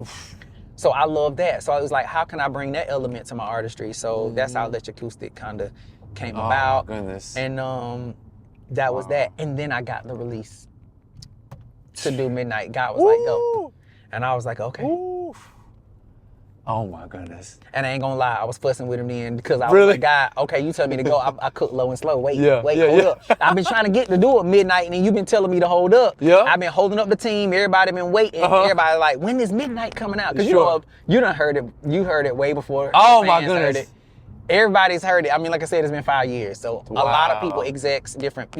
C: So I love that. So I was like, how can I bring that element to my artistry? So that's how Electroacoustic kind of came about.
B: Oh, my goodness.
C: And that was that. And then I got the release to do Midnight. God was like, go. And I was like, okay.
B: Ooh. Oh my goodness.
C: And I ain't gonna lie, I was fussing with him then because I
B: Really?
C: was like, God, okay, you tell me to go. I cook low and slow. Wait,
B: Yeah,
C: hold up. I've been trying to get to do it midnight, and you've been telling me to hold up.
B: Yeah.
C: I've been holding up the team. Everybody been waiting. Everybody like, when is midnight coming out? Because you done heard it. You heard it way before.
B: Oh
C: the
B: my
C: fans heard
B: goodness.
C: it. Everybody's heard it. I mean, like I said, it's been 5 years. So a lot of people, execs, different,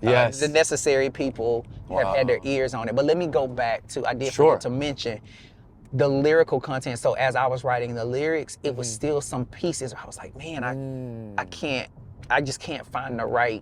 B: Yes.
C: the necessary people have had their ears on it. But let me go back to, I did forget to mention the lyrical content. So as I was writing the lyrics, it was still some pieces where I was like, man, I just can't find the right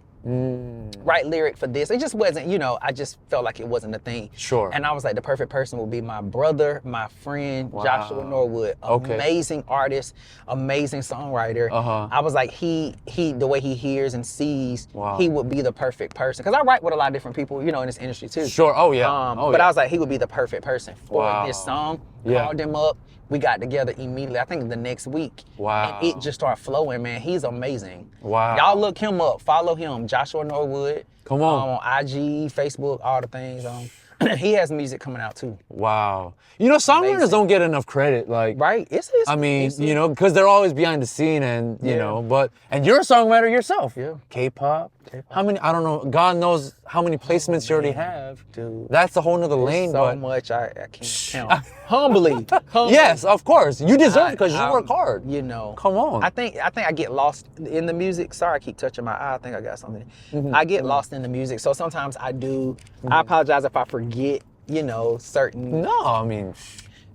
C: lyric for this. It just wasn't, I just felt like it wasn't a thing.
B: Sure.
C: And I was like, the perfect person would be my brother, my friend, Joshua Norwood. Amazing artist, amazing songwriter. I was like, he the way he hears and sees, he would be the perfect person. Because I write with a lot of different people, in this industry too.
B: Sure. Oh yeah.
C: But I was like, he would be the perfect person for this song. Called him up. We got together immediately, I think the next week.
B: Wow.
C: And it just started flowing, man. He's amazing.
B: Wow.
C: Y'all look him up, follow him, Joshua Norwood.
B: Come on.
C: On IG, Facebook, all the things. He has music coming out too.
B: Wow. Songwriters don't get enough credit.
C: Right?
B: Because they're always behind the scene and, and you're a songwriter yourself.
C: Yeah.
B: K-pop. How many, I don't know, God knows how many placements you already have.
C: Dude.
B: That's a whole nother lane.
C: So much I can't count. Humbly.
B: Yes, of course. You deserve it because you work hard. Come on.
C: I think I get lost in the music. Sorry, I keep touching my eye. I think I got something. I get lost in the music. So sometimes I do. I apologize if I forget, certain.
B: No, I mean.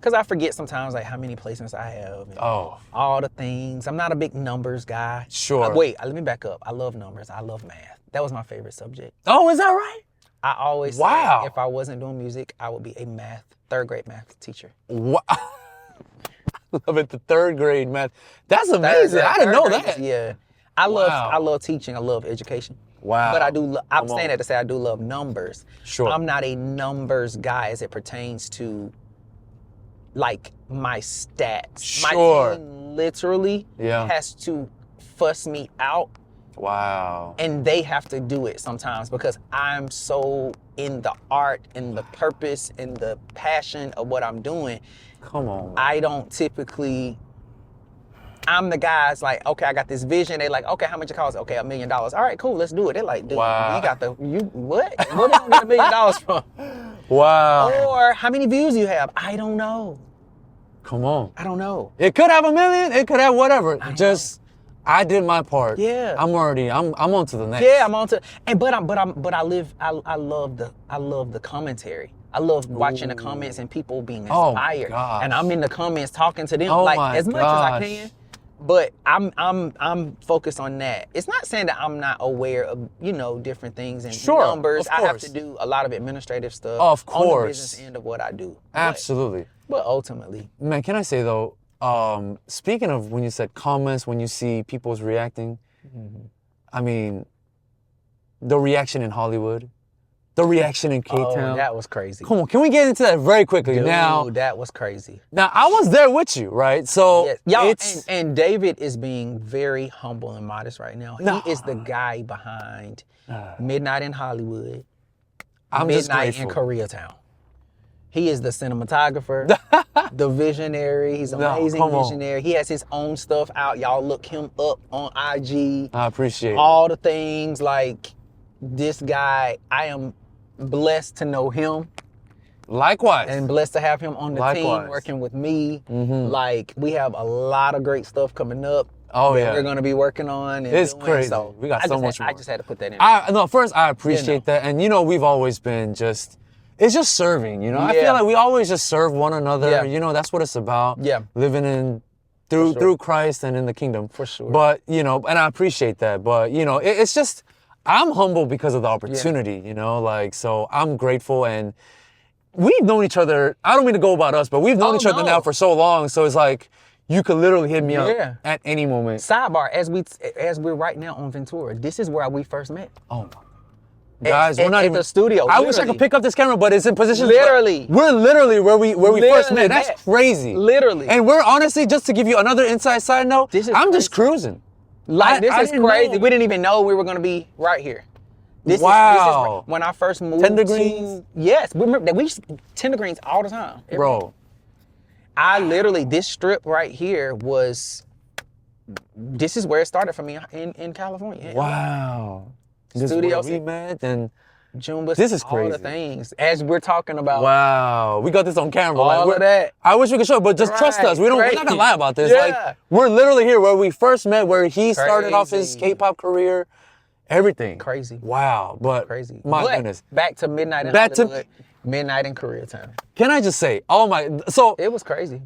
C: Because I forget sometimes like how many placements I have. And all the things. I'm not a big numbers guy.
B: Sure.
C: Wait, let me back up. I love numbers. I love math. That was my favorite subject.
B: Oh, is that right?
C: I always said if I wasn't doing music, I would be a third grade math teacher.
B: Wow. I love it, the third grade math. That's amazing. I didn't know that.
C: Yeah. I love teaching. I love education.
B: Wow.
C: But I'm saying that to say I do love numbers.
B: Sure.
C: I'm not a numbers guy as it pertains to like my stats.
B: Sure.
C: My team literally has to fuss me out.
B: Wow.
C: And they have to do it sometimes because I'm so in the art and the purpose and the passion of what I'm doing.
B: Come on.
C: I don't typically, I'm the guys like, okay, I got this vision. They like, okay, how much it costs? Okay, $1 million. All right, cool, let's do it. They're like, dude,
B: wow.
C: What? Where did you get $1 million from?
B: Wow.
C: Or how many views you have? I don't know.
B: Come on.
C: I don't know.
B: It could have 1 million. It could have whatever. I did my part.
C: Yeah.
B: I'm on to the next.
C: Yeah, I'm on to, but I love the commentary. I love watching the comments and people being inspired.
B: Oh,
C: and I'm in the comments talking to them as much as I can. But I'm focused on that. It's not saying that I'm not aware of, different things and numbers. I have to do a lot of administrative stuff.
B: Of course.
C: On the business end of what I do.
B: Absolutely.
C: But ultimately.
B: Man, can I say though, speaking of when you said comments, when you see people's reacting, I mean, the reaction in Hollywood, the reaction in K-Town.
C: Oh, that was crazy.
B: Come on, can we get into that very quickly?
C: Dude,
B: now,
C: that was crazy.
B: Now, I was there with you, right? So,
C: yes. And David is being very humble and modest right now. He is the guy behind Midnight in Hollywood, Midnight in Koreatown. He is the cinematographer, the visionary. He's an amazing visionary. He has his own stuff out. Y'all look him up on IG.
B: I appreciate
C: all the things. Like, this guy, I am blessed to know him.
B: Likewise.
C: And blessed to have him on the team working with me. Like, we have a lot of great stuff coming up. We're going to be working on. And
B: it's crazy.
C: So
B: we got so much more.
C: I just had to put that in.
B: First, I appreciate that. And, we've always been it's just serving, I feel like we always just serve one another. That's what it's about. Yeah. Living through Christ and in the kingdom.
C: For sure.
B: But, and I appreciate that. But, it's just, I'm humble because of the opportunity, so I'm grateful. And we've known each other, I don't mean to go about us, but we've known each other now for so long. So it's like, you could literally hit me up at any moment.
C: Sidebar, as we're right now on Ventura, this is where we first met.
B: Oh my. Guys, we're not even
C: in the studio.
B: I wish I could pick up this camera, but it's in position.
C: Literally.
B: We're literally where we first met. That's crazy.
C: Literally.
B: And we're honestly, just to give you another inside side note, I'm just cruising.
C: Like, this is crazy. We didn't even know we were going to be right here. This is when I first moved
B: 10 degrees?
C: Yes. We remember that we used 10 degrees all the time.
B: Bro.
C: I literally, this strip right here this is where it started for me in California.
B: Wow. This
C: Studio
B: is where we met and
C: June,
B: this is
C: all
B: crazy.
C: the things as we're talking about.
B: Wow, we got this on camera.
C: All of that.
B: I wish we could show it, but just trust us. We're not gonna lie about this.
C: Yeah.
B: Like, we're literally here where we first met, where he started off his K-pop career, everything.
C: Crazy.
B: Wow, but
C: Crazy.
B: My goodness.
C: Back to Midnight in Hollywood. Midnight in Koreatown.
B: Can I just say, oh my, so.
C: It was crazy.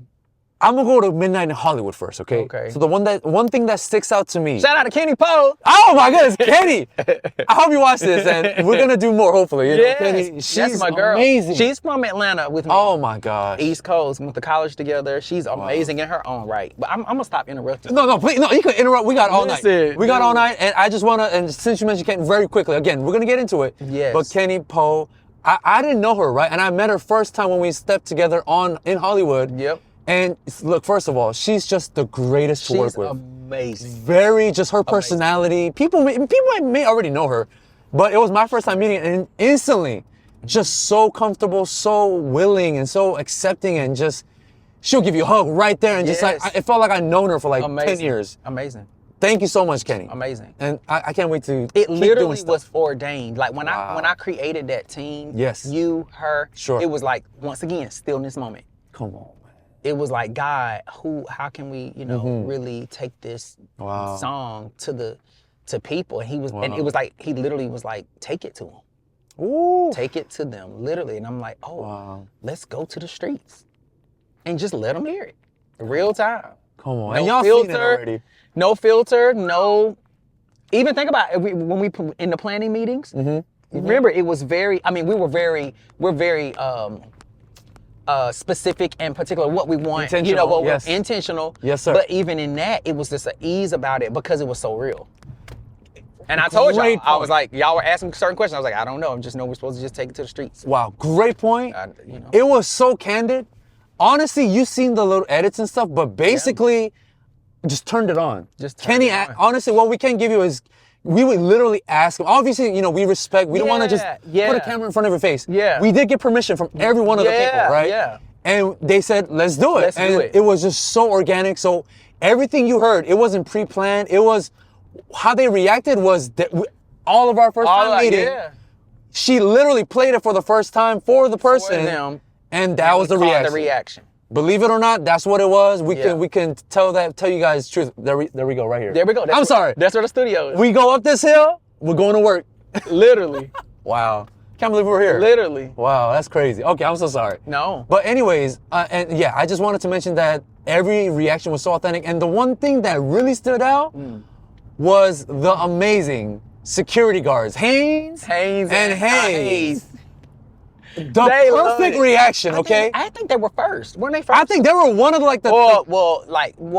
B: I'm gonna go to Midnight in Hollywood first, okay?
C: Okay.
B: So the one thing that sticks out to me.
C: Shout out to Kenny Poe.
B: Oh my goodness, Kenny! I hope you watch this, and we're gonna do more. Hopefully, you know, Kenny. She's
C: my girl.
B: Amazing.
C: She's from Atlanta with me.
B: Oh my gosh.
C: East Coast, went to college together. She's amazing in her own right. But I'm gonna stop interrupting.
B: No, please, no. You can interrupt. We got all night. We got all night, and I just wanna. And since you mentioned Kenny, very quickly, again, we're gonna get into it.
C: Yes.
B: But Kenny Poe, I didn't know her, right? And I met her first time when we stepped together in Hollywood.
C: Yep.
B: And look, first of all, she's just the greatest to work with.
C: Amazing.
B: Very, just her personality. People may already know her, but it was my first time meeting her, and instantly, just so comfortable, so willing, and so accepting, and just, she'll give you a hug right there, and just like, it felt like I'd known her for like 10 years.
C: Amazing.
B: Thank you so much, Kenny.
C: Amazing.
B: And I can't wait to
C: It
B: keep
C: literally
B: doing
C: was
B: stuff.
C: ordained. Like when I created that team,
B: Yes.
C: you, her,
B: Sure.
C: it was like, once again, stillness moment.
B: Come on.
C: It was like, God, how can we, really take this song to people? And he was, and it was like, he literally was like, take it to them.
B: Ooh.
C: Take it to them, literally. And I'm like, let's go to the streets and just let them hear it. Real time.
B: Come on.
C: No
B: And y'all
C: filter,
B: seen it already.
C: No filter, no, even think about it, when we, in the planning meetings, remember it was very, I mean, we're very, specific and particular what we want,
B: Intentional, yes.
C: Intentional.
B: Yes, sir.
C: But even in that, it was just an ease about it because it was so real. And I told y'all, I was like, y'all were asking certain questions. I was like, I don't know. I just know we're supposed to just take it to the streets.
B: Wow, great point. It was so candid. Honestly, you've seen the little edits and stuff, but basically, just turned it on. Kenny, honestly, what we can give you is, we would literally ask him. Obviously, we respect. We don't want to just put a camera in front of your face.
C: Yeah.
B: We did get permission from every one of the people, right?
C: Yeah.
B: And they said, let's do it. It was just so organic. So everything you heard, it wasn't pre-planned. It was, how they reacted was that all of our first time meeting. Yeah. She literally played it for the first time for the person. For them, and that was the reaction. Believe it or not, that's what it was. We can tell you guys the truth. There we go, right here.
C: There we go.
B: I'm sorry.
C: That's where the studio is.
B: We go up this hill, we're going to work.
C: Literally.
B: Wow. Can't believe we're here.
C: Literally.
B: Wow, that's crazy. Okay, I'm so sorry.
C: No.
B: But anyways, I just wanted to mention that every reaction was so authentic. And the one thing that really stood out was the amazing security guards. Haynes and Hayes. The perfect reaction, okay?
C: I think they were first. Weren't they first?
B: I think they were one of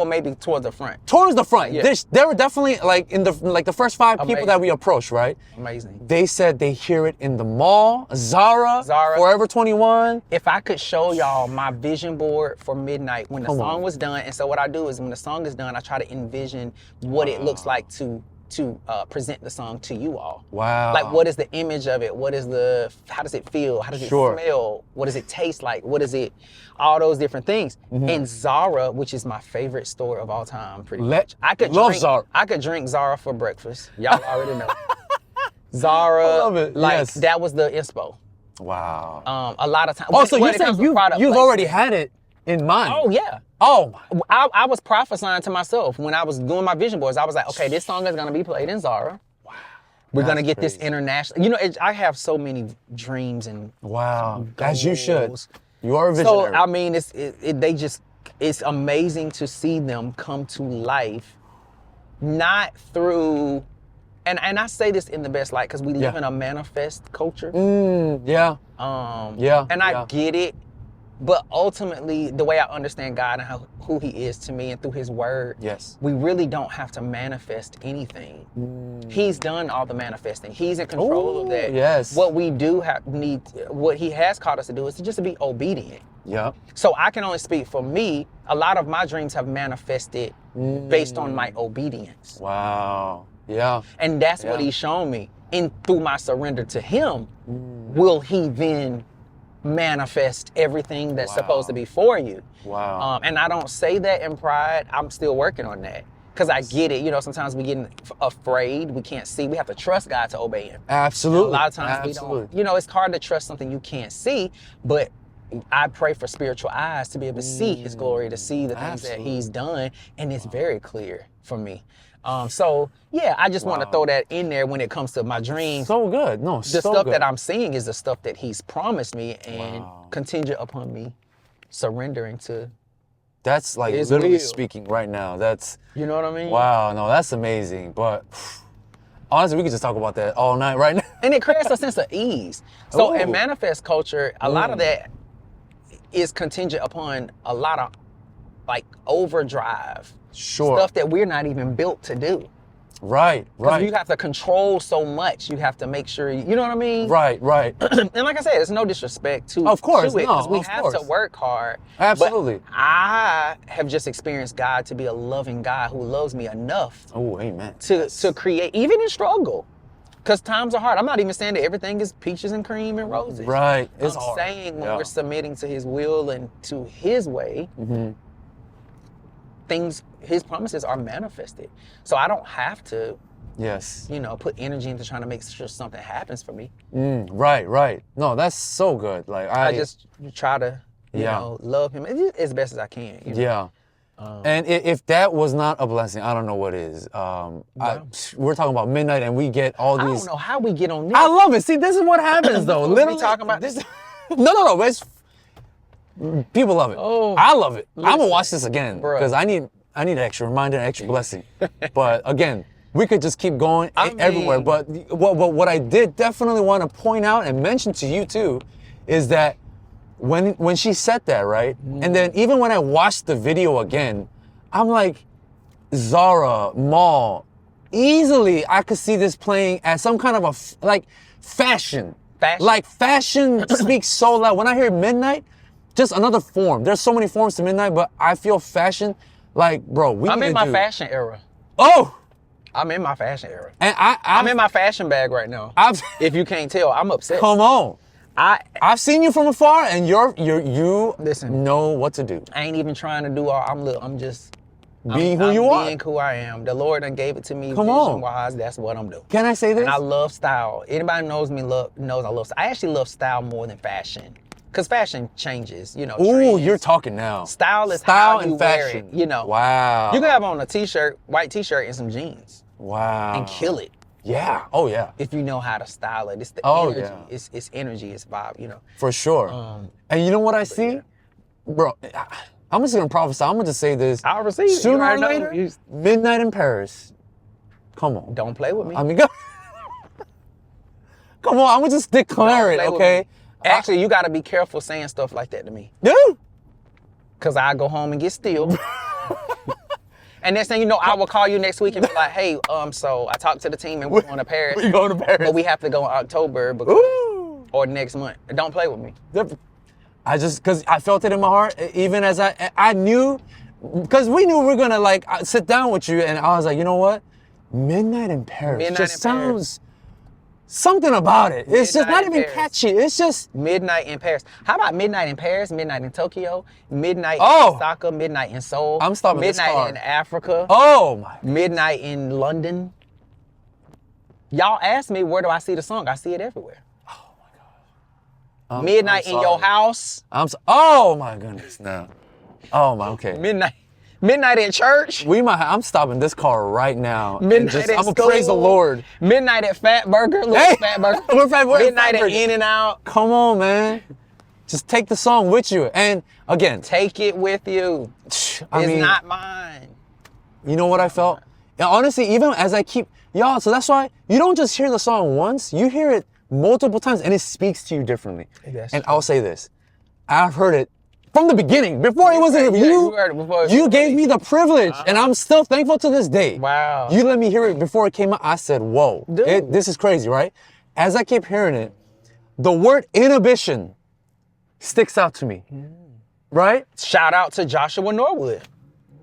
C: maybe towards the front.
B: Towards the front. Yeah. They were definitely in the first 5 people that we approached, right?
C: Amazing.
B: They said they hear it in the mall, Zara, Forever 21.
C: If I could show y'all my vision board for Midnight when the song was done, and so what I do is when the song is done, I try to envision what it looks like to present the song to you all.
B: Wow.
C: Like, what is the image of it? How does it feel? How does it smell? What does it taste like? What is it? All those different things. And Zara, which is my favorite store of all time, pretty much. I could drink Zara for breakfast. Y'all already know. Zara,
B: I love it.
C: That was the inspo.
B: Wow.
C: A lot of times.
B: Oh, so you said you've already had it in mind.
C: Oh, yeah.
B: Oh, my.
C: I was prophesying to myself when I was doing my vision boards. I was like, okay, this song is going to be played in Zara. Wow. We're going to get this international. I have so many dreams and
B: goals. As you should. You are a visionary.
C: So, I mean, it's amazing to see them come to life, not through, and I say this in the best light because we live in a manifest culture. And I get it. But ultimately, the way I understand God and who He is to me and through His Word, we really don't have to manifest anything. He's done all the manifesting. He's in control of that.
B: Yes.
C: What we do what He has called us to do is to be obedient.
B: Yeah.
C: So I can only speak for me. A lot of my dreams have manifested based on my obedience.
B: Wow. Yeah.
C: And that's what He's shown me. And through my surrender to Him, will He then manifest everything that's supposed to be for you.
B: Wow.
C: And I don't say that in pride. I'm still working on that. Because I get it. You know, sometimes we get afraid. We can't see. We have to trust God to obey him.
B: Absolutely.
C: And a lot of times we don't. You know, it's hard to trust something you can't see. But I pray for spiritual eyes to be able to see his glory, to see the things that he's done. And it's very clear for me. So, yeah, I just want to throw that in there when it comes to my dreams.
B: So good. No,
C: the stuff that I'm seeing is the stuff that he's promised me and contingent upon me surrendering to.
B: That's like
C: his
B: literally
C: will.
B: speaking right now. That's,
C: you know what I mean?
B: Wow, no, that's amazing. But honestly, we could just talk about that all night right now.
C: And it creates a sense of ease. So in
B: Ooh.
C: manifest culture, a lot of that is contingent upon a lot of like overdrive.
B: Sure.
C: Stuff that we're not even built to do.
B: Right.
C: Because you have to control so much. You have to make sure, you know what I mean?
B: Right.
C: And like I said, it's no disrespect to,
B: of course,
C: to it. Because
B: no,
C: we
B: of
C: have
B: course.
C: to work hard.
B: Absolutely.
C: But I have just experienced God to be a loving God who loves me enough
B: Oh, amen.
C: to create, even in struggle. Because times are hard. I'm not even saying that everything is peaches and cream and roses.
B: Right. It's
C: I'm
B: hard.
C: saying when we're submitting to his will and to his way, things, his promises are manifested. So I don't have to, you know, put energy into trying to make sure something happens for me.
B: Right. No, that's so good. Like
C: I just try to, you know, love him as best as I can. You know?
B: And if that was not a blessing, I don't know what is. We're talking about midnight, and we get all these.
C: I don't know how we get on this.
B: I love it. See, this is what happens, though. Literally
C: talking about
B: this. No. It's people love it.
C: Oh,
B: I love it. I'm gonna watch this again because
C: Bruh.
B: I need an extra reminder, an extra blessing. But again, we could just keep going everywhere. But what I did definitely want to point out and mention to you too is that when she said that, right? And then even when I watched the video again, I'm like, Zara, Mall, easily I could see this playing as some kind of like fashion. Like fashion speaks so loud. When I hear midnight, just another form. There's so many forms to midnight, but I feel fashion. Like, bro,
C: I'm in my fashion era.
B: Oh!
C: I'm in my fashion era.
B: And
C: I'm in my fashion bag right now. If you can't tell, I'm upset.
B: Come on. I've seen you from afar, and you
C: listen,
B: know what to do.
C: I ain't even trying to do all. I'm just
B: being who you are.
C: Being who I am. The Lord done gave it to me.
B: Come on.
C: Vision-wise, that's what I'm doing.
B: Can I say this?
C: And I love style. Anybody knows me knows I love style. I actually love style more than fashion. Because fashion changes, you know.
B: Ooh, you're talking now.
C: Style is
B: style
C: how you
B: and
C: wear
B: fashion.
C: it, you know.
B: Wow.
C: You can have on a t-shirt, white t-shirt and some jeans.
B: Wow.
C: And kill it.
B: Yeah. Oh, yeah.
C: If you know how to style it. It's the energy.
B: Yeah.
C: It's energy, it's vibe, you know.
B: For sure. And you know what I see? Yeah. Bro, I'm just going to prophesy. I'm going to say this.
C: I'll receive it.
B: Sooner or later, midnight in Paris. Come on.
C: Don't play with me.
B: I mean, go. Come on. I'm going to just declare it, okay?
C: Actually, you got to be careful saying stuff like that to me.
B: Yeah.
C: Because I go home and get still. And next thing you know, I will call you next week and be like, hey, so I talked to the team and we're going to Paris.
B: We're going to Paris.
C: But we have to go in October because, or next month. Don't play with me.
B: Because I felt it in my heart, even as I knew, because we knew we were going to like sit down with you, and I was like, you know what? Midnight in Paris just sounds something about it. It's just not even catchy. It's just
C: midnight in Paris. How about midnight in Paris, midnight in Tokyo, midnight in Osaka, midnight in Seoul,
B: I'm stopping this car.
C: Midnight in Africa.
B: Oh my.
C: Midnight in London. Y'all ask me, where do I see the song? I see it everywhere.
B: Oh my God.
C: Midnight in your house.
B: Oh my goodness. No. Oh my. Okay.
C: Midnight in church.
B: I'm stopping this car right now.
C: Midnight
B: I'm gonna praise the Lord.
C: Midnight at Fat Burger. Fat Burger.
B: We're
C: Midnight at In-N-Out.
B: Come on, man. Just take the song with you. And again,
C: take it with you. It's not mine.
B: You know what I felt? And honestly, even as I keep, y'all, so that's why you don't just hear the song once, you hear it multiple times and it speaks to you differently. And I'll say this, I've heard it from the beginning, before it wasn't you gave me the privilege, and I'm still thankful to this day.
C: Wow.
B: You let me hear it before it came out. I said, whoa, this is crazy, right? As I keep hearing it, the word inhibition sticks out to me, right?
C: Shout out to Joshua Norwood.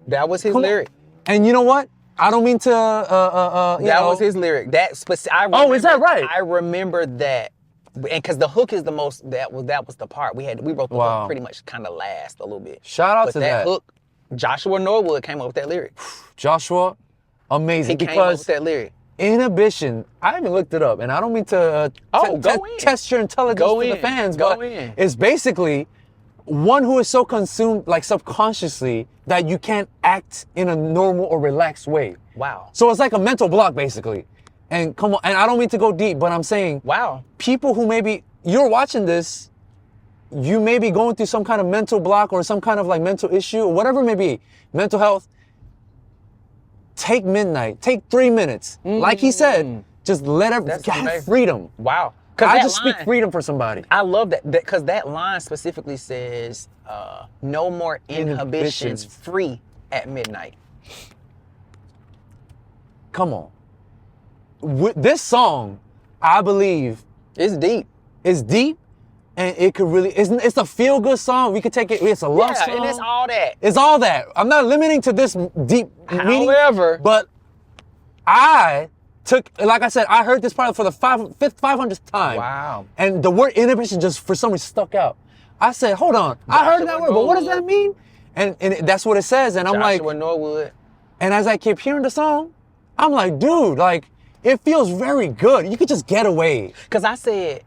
C: That was his lyric.
B: And you know what? I don't mean to,
C: that was his lyric. Is that right? I remember that And because the hook is the most, that was the part. We wrote the hook pretty much kind of last a little bit.
B: Shout out to that.
C: Hook, Joshua Norwood came up with that lyric.
B: Joshua, amazing.
C: He came up with that lyric.
B: Inhibition, I even looked it up, and I don't mean to test your intelligence for the fans, but it's basically one who is so consumed, like subconsciously, that you can't act in a normal or relaxed way.
C: Wow.
B: So it's like a mental block, basically. And come on, and I don't mean to go deep, but I'm saying,
C: wow,
B: people who maybe, you're watching this, you may be going through some kind of mental block or some kind of like mental issue or whatever it may be, mental health. Take midnight, take 3 minutes. Like he said, just let it have freedom.
C: Wow.
B: I just speak freedom for somebody.
C: I love that, because that line specifically says, no more inhibitions free at midnight.
B: Come on. This song, I believe,
C: it's deep.
B: It's deep, and it could really, it's a feel-good song. We could take it, it's a love song.
C: Yeah, and it's all that.
B: It's all that. I'm not limiting to this deep meaning.
C: However.
B: But I took, like I said, I heard this probably for the 500th time.
C: Wow.
B: And the word inhibition just for some reason stuck out. I said, hold on, I heard that word, but what does that mean? And that's what it says, and I'm like,
C: Joshua Norwood.
B: And as I keep hearing the song, I'm like, dude, like, it feels very good. You could just get away.
C: Because I said,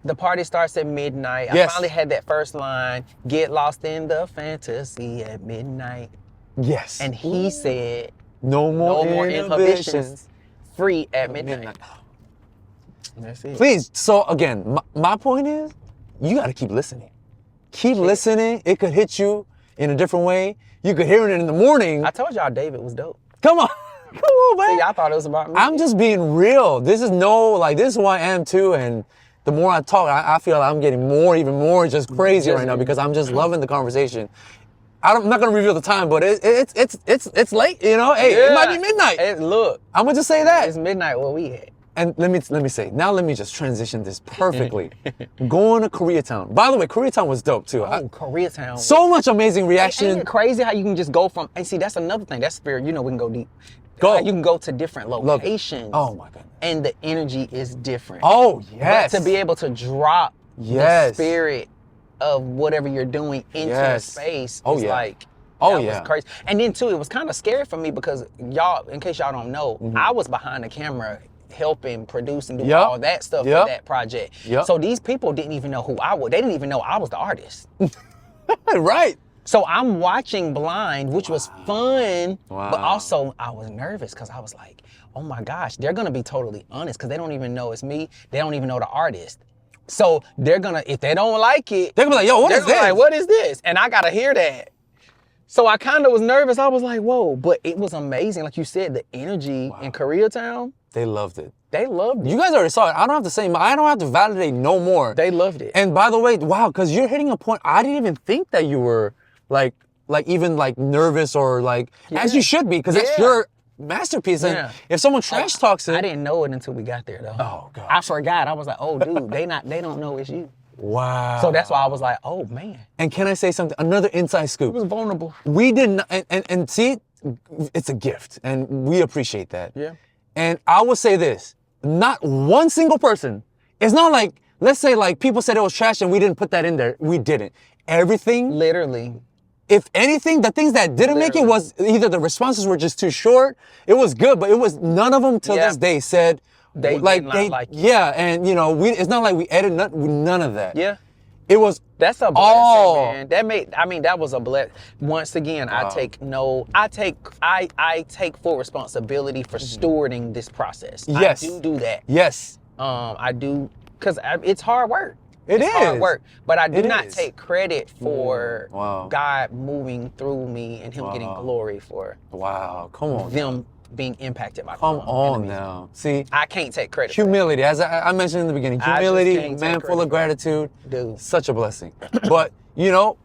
C: the party starts at midnight.
B: Yes.
C: I finally had that first line, get lost in the fantasy at midnight.
B: Yes.
C: And he said,
B: no more inhibitions.
C: Free at midnight. That's it.
B: Please, so again, my point is, you got to keep listening. Keep listening. It could hit you in a different way. You could hear it in the morning.
C: I told y'all David was dope.
B: Come on. Come on, man.
C: See, y'all thought it was about me.
B: I'm just being real. This is this is who I am too. And the more I talk, I feel like I'm getting even more just crazy right now because I'm just loving the conversation. I'm not gonna reveal the time, but it's late, you know. Hey, it might be midnight.
C: Look,
B: I'm gonna just say that
C: it's midnight where we at.
B: And let me say, now let me just transition this perfectly. Going to Koreatown. By the way, Koreatown was dope too.
C: Oh, Koreatown.
B: So much amazing reaction.
C: Ain't it crazy how you can just go from, and see, that's another thing. That's spirit. You know, we can go deep.
B: Go.
C: You can go to different locations.
B: Oh my goodness.
C: And the energy is different.
B: Oh, yes.
C: But to be able to drop the spirit of whatever you're doing into a space is like, that was crazy. And then too, it was kind of scary for me because y'all, in case y'all don't know, I was behind the camera helping produce and do all that stuff for that project. So these people didn't even know who I was. They didn't even know I was the artist.
B: Right.
C: So I'm watching blind, which was fun, but also I was nervous because I was like, oh my gosh, they're gonna be totally honest because they don't even know it's me. They don't even know the artist. So they're gonna, if they don't like it,
B: they're gonna be like, yo, what is this?
C: Like, what is this? And I gotta hear that. So I kind of was nervous. I was like, whoa, but it was amazing. Like you said, the energy in Koreatown.
B: They loved it.
C: They loved it.
B: You guys already saw it. I don't have to say, I don't have to validate no more.
C: They loved it.
B: And by the way, wow, because you're hitting a point, I didn't even think that you were like even like nervous or like, as you should be, because it's your masterpiece. And if someone trash talks it.
C: I didn't know it until we got there though.
B: Oh God.
C: I forgot. I was like, oh dude, they don't know it's you.
B: Wow.
C: So that's why I was like, oh man.
B: And can I say something? Another inside scoop.
C: It was vulnerable.
B: We didn't, and see, it's a gift and we appreciate that.
C: Yeah.
B: And I will say this, not one single person, it's not like, let's say like people said it was trash and we didn't put that in there. We didn't. Everything.
C: Literally.
B: If anything, the things that didn't make it was either the responses were just too short, it was good, but it was, none of them till this day said,
C: they like
B: yeah, and you know, it's not like we edited none of that.
C: Yeah.
B: It was
C: that's a blessing, man. That was a blessing. Once again, I take full responsibility for stewarding this process.
B: Yes.
C: I do that.
B: Yes.
C: I do, because it's hard work.
B: It's
C: hard work, but I do not take credit for God moving through me and Him getting glory for
B: come on,
C: them being impacted by.
B: Come on now, see,
C: I can't take credit.
B: Humility, as I mentioned in the beginning, humility, man, full of gratitude,
C: dude,
B: such a blessing. But you know,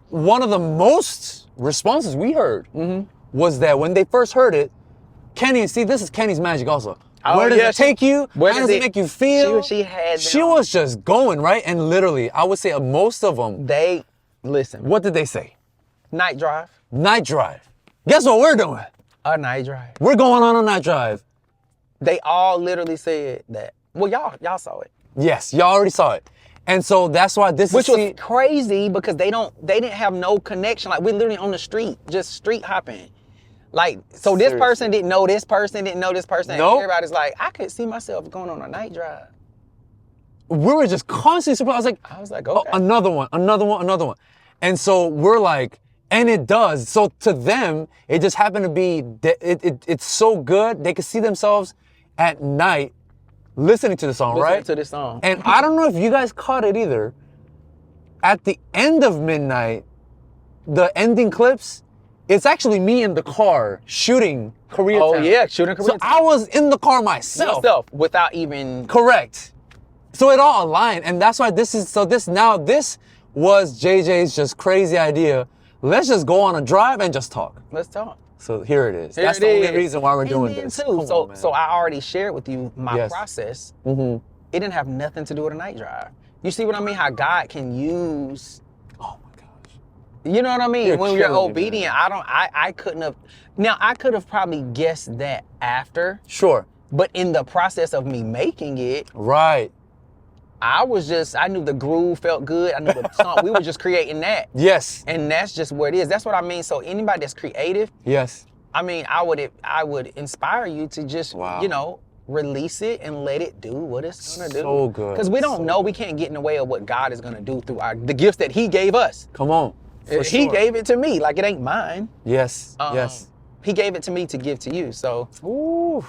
B: one of the most responses we heard was that when they first heard it, Kenny, see, this is Kenny's magic also. Where does it take you? How does it make you feel? She was just going, right? And literally, I would say most of them.
C: They, listen.
B: What did they say?
C: Night drive.
B: Night drive. Guess what we're doing?
C: A night drive.
B: We're going on a night drive.
C: They all literally said that. Well, y'all saw it.
B: Yes, y'all already saw it. And so that's why this
C: Which
B: is...
C: was crazy because they didn't have no connection. Like, we're literally on the street, just street hopping. Like, so this person didn't know this person, didn't know this person.
B: Nope.
C: And everybody's like, I could see myself going on a night drive.
B: We were just constantly surprised.
C: I was like, okay.
B: Oh, another one. And so we're like, and it does. So to them, it just happened to be, it's so good. They could see themselves at night listening to the song, right?
C: Listening to this song.
B: And I don't know if you guys caught it either. At the end of Midnight, the ending clips, it's actually me in the car shooting Koreatown.
C: Oh yeah, shooting Koreatown.
B: So I was in the car myself.
C: Without even...
B: Correct. So it all aligned, and that's why this was JJ's just crazy idea. Let's just go on a drive and just talk.
C: Let's talk.
B: So here it is. That's the only reason why we're doing this.
C: Too. So I already shared with you my process. Mm-hmm. It didn't have nothing to do with a night drive. You see what I mean? How God can use...
B: Oh my gosh.
C: You know what I mean? When you're obedient,
B: me,
C: I couldn't have... Now, I could have probably guessed that after.
B: Sure.
C: But in the process of me making it...
B: Right.
C: I knew the groove felt good. I knew the song. We were just creating that.
B: Yes.
C: And that's just what it is. That's what I mean. So anybody that's creative...
B: Yes.
C: I mean, I would inspire you to just, release it and let it do what it's gonna do.
B: So good.
C: Because we don't know, we can't get in the way of what God is gonna do through the gifts that He gave us.
B: Come on.
C: He gave it to me, like it ain't mine.
B: Yes. Yes.
C: He gave it to me to give to you. So